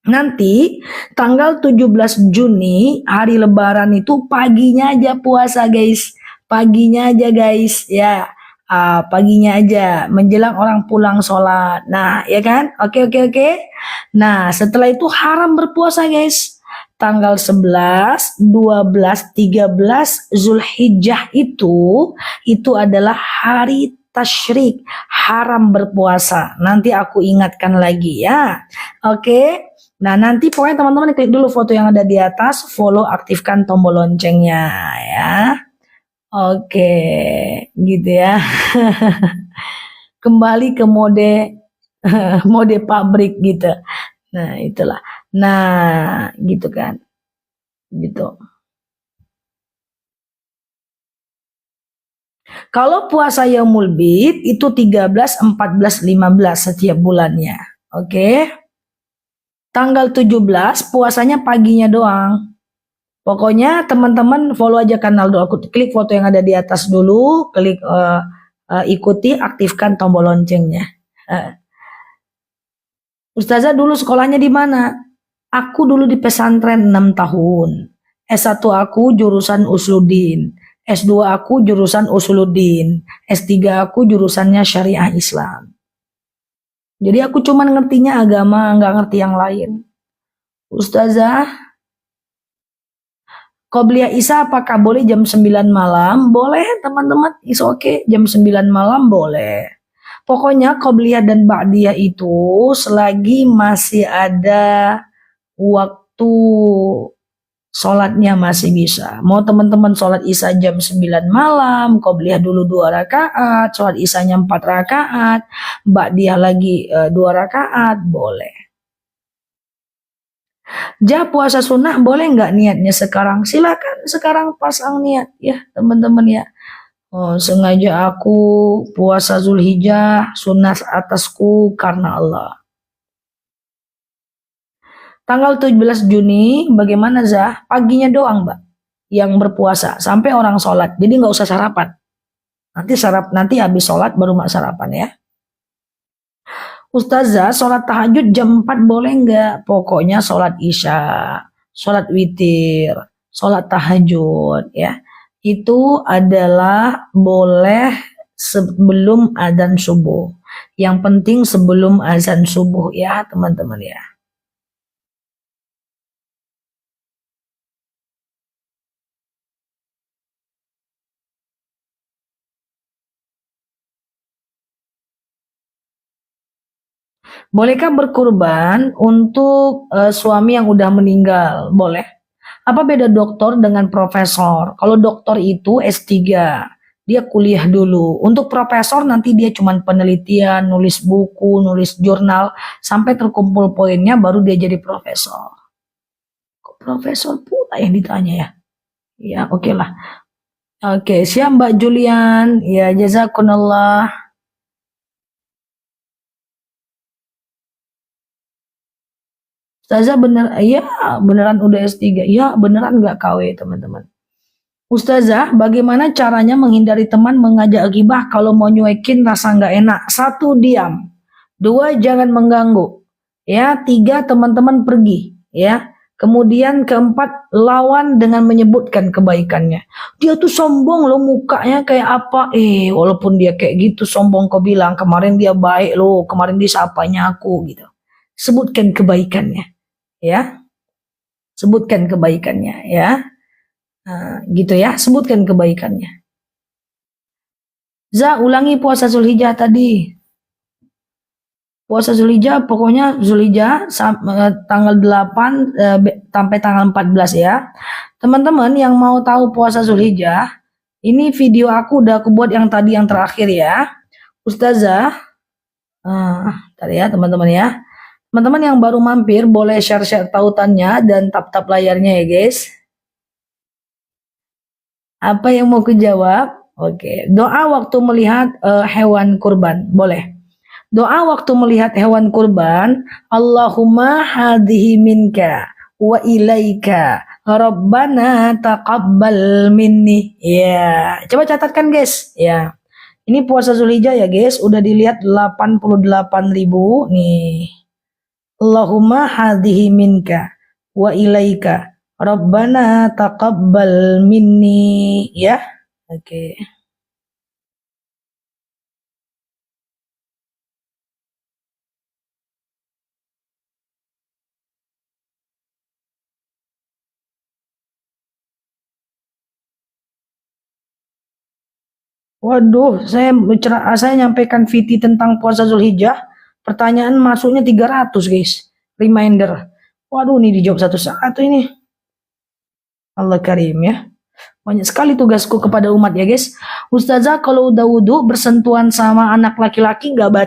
Nanti tanggal 17 Juni hari lebaran itu paginya aja puasa guys. Paginya aja guys ya. Paginya aja menjelang orang pulang sholat. Nah ya kan. Oke. Nah setelah itu haram berpuasa guys. Tanggal 11, 12, 13 Zulhijjah itu adalah hari tasyrik, haram berpuasa. Nanti aku ingatkan lagi ya. Oke. Nah, nanti pokoknya teman-teman klik dulu foto yang ada di atas, follow, aktifkan tombol loncengnya ya. Oke, gitu ya. Kembali ke mode pabrik gitu. Nah, itulah. Nah, gitu kan. Gitu. Kalau puasa Yaumul Bid itu 13, 14, 15 setiap bulannya. Oke. Tanggal 17 puasanya paginya doang. Pokoknya teman-teman follow aja kanal dulu. Aku klik foto yang ada di atas dulu, klik ikuti, aktifkan tombol loncengnya. Ustazah dulu sekolahnya di mana? Aku dulu di pesantren 6 tahun. S1 aku jurusan Usluddin. S2 aku jurusan Usluddin. S3 aku jurusannya Syariah Islam. Jadi aku cuma ngertinya agama, nggak ngerti yang lain. Ustazah, Qobliyah Isya apakah boleh jam 9 malam? Boleh teman-teman, is okay, jam 9 malam boleh. Pokoknya Qobliyah dan Ba'diyah itu selagi masih ada waktu sholatnya masih bisa. Mau teman-teman sholat Isya jam 9 malam, Qobliyah dulu 2 rakaat, sholat Isyanya 4 rakaat, Ba'diyah lagi 2 rakaat, boleh. Puasa sunnah boleh nggak niatnya sekarang? Silakan sekarang pasang niat ya teman-teman ya. Sengaja aku puasa Zulhijjah sunnah atasku karena Allah. Tanggal 17 Juni bagaimana Zah? Paginya doang Mbak yang berpuasa sampai orang sholat. Jadi nggak usah sarapan. Nanti habis sholat baru mak sarapan ya. Ustazah, sholat tahajud jam 4 boleh nggak? Pokoknya sholat isya, sholat witir, sholat tahajud ya. Itu adalah boleh sebelum azan subuh. Yang penting sebelum azan subuh ya teman-teman ya. Bolehkah berkurban untuk suami yang udah meninggal? Boleh. Apa beda dokter dengan profesor? Kalau dokter itu S3, dia kuliah dulu. Untuk profesor nanti dia cuma penelitian, nulis buku, nulis jurnal, sampai terkumpul poinnya baru dia jadi profesor. Kok profesor pula yang ditanya ya? Ya oke lah. Oke, siap Mbak Julian. Ya, jazakumullah. Ustazah bener, iya beneran udah S3. Iya beneran nggak KW teman-teman. Ustazah, bagaimana caranya menghindari teman mengajak gibah kalau mau nyuekin rasa nggak enak? Satu, diam. Dua, jangan mengganggu. Ya, tiga, teman-teman pergi. Ya, kemudian keempat, lawan dengan menyebutkan kebaikannya. Dia tuh sombong loh, mukanya kayak apa? Walaupun dia kayak gitu sombong, kau bilang kemarin dia baik loh, kemarin dia sapanya aku gitu. Sebutkan kebaikannya, ya. Sebutkan kebaikannya, ya. Nah, gitu ya, sebutkan kebaikannya. Ulangi puasa Zulhijjah tadi. Puasa Zulhijjah, pokoknya Zulhijjah tanggal 8 sampai tanggal 14 ya. Teman-teman yang mau tahu puasa Zulhijjah, ini video aku udah aku buat yang tadi yang terakhir ya. Ustazah, tadi ya teman-teman ya. Teman-teman yang baru mampir boleh share-share tautannya dan tap-tap layarnya ya guys. Apa yang mau kujawab? Oke, doa waktu melihat hewan kurban, boleh. Doa waktu melihat hewan kurban, Allahumma hadhihi minka wa ilaika Rabbana taqabbal minni. Ya, coba catatkan guys. Ya, ini puasa Zulhijjah ya guys, udah dilihat 88.000 nih. Allahumma hadhihi minka wa ilaika Rabbana taqabbal minni. Ya, oke. Waduh, saya nyampaikan VT tentang puasa Zulhijjah. Pertanyaan masuknya 300 guys. Reminder. Waduh, ini dijawab satu-satu ini. Allah Karim ya. Banyak sekali tugasku kepada umat ya guys. Ustazah kalau udah wudhu bersentuhan sama anak laki-laki nggak baca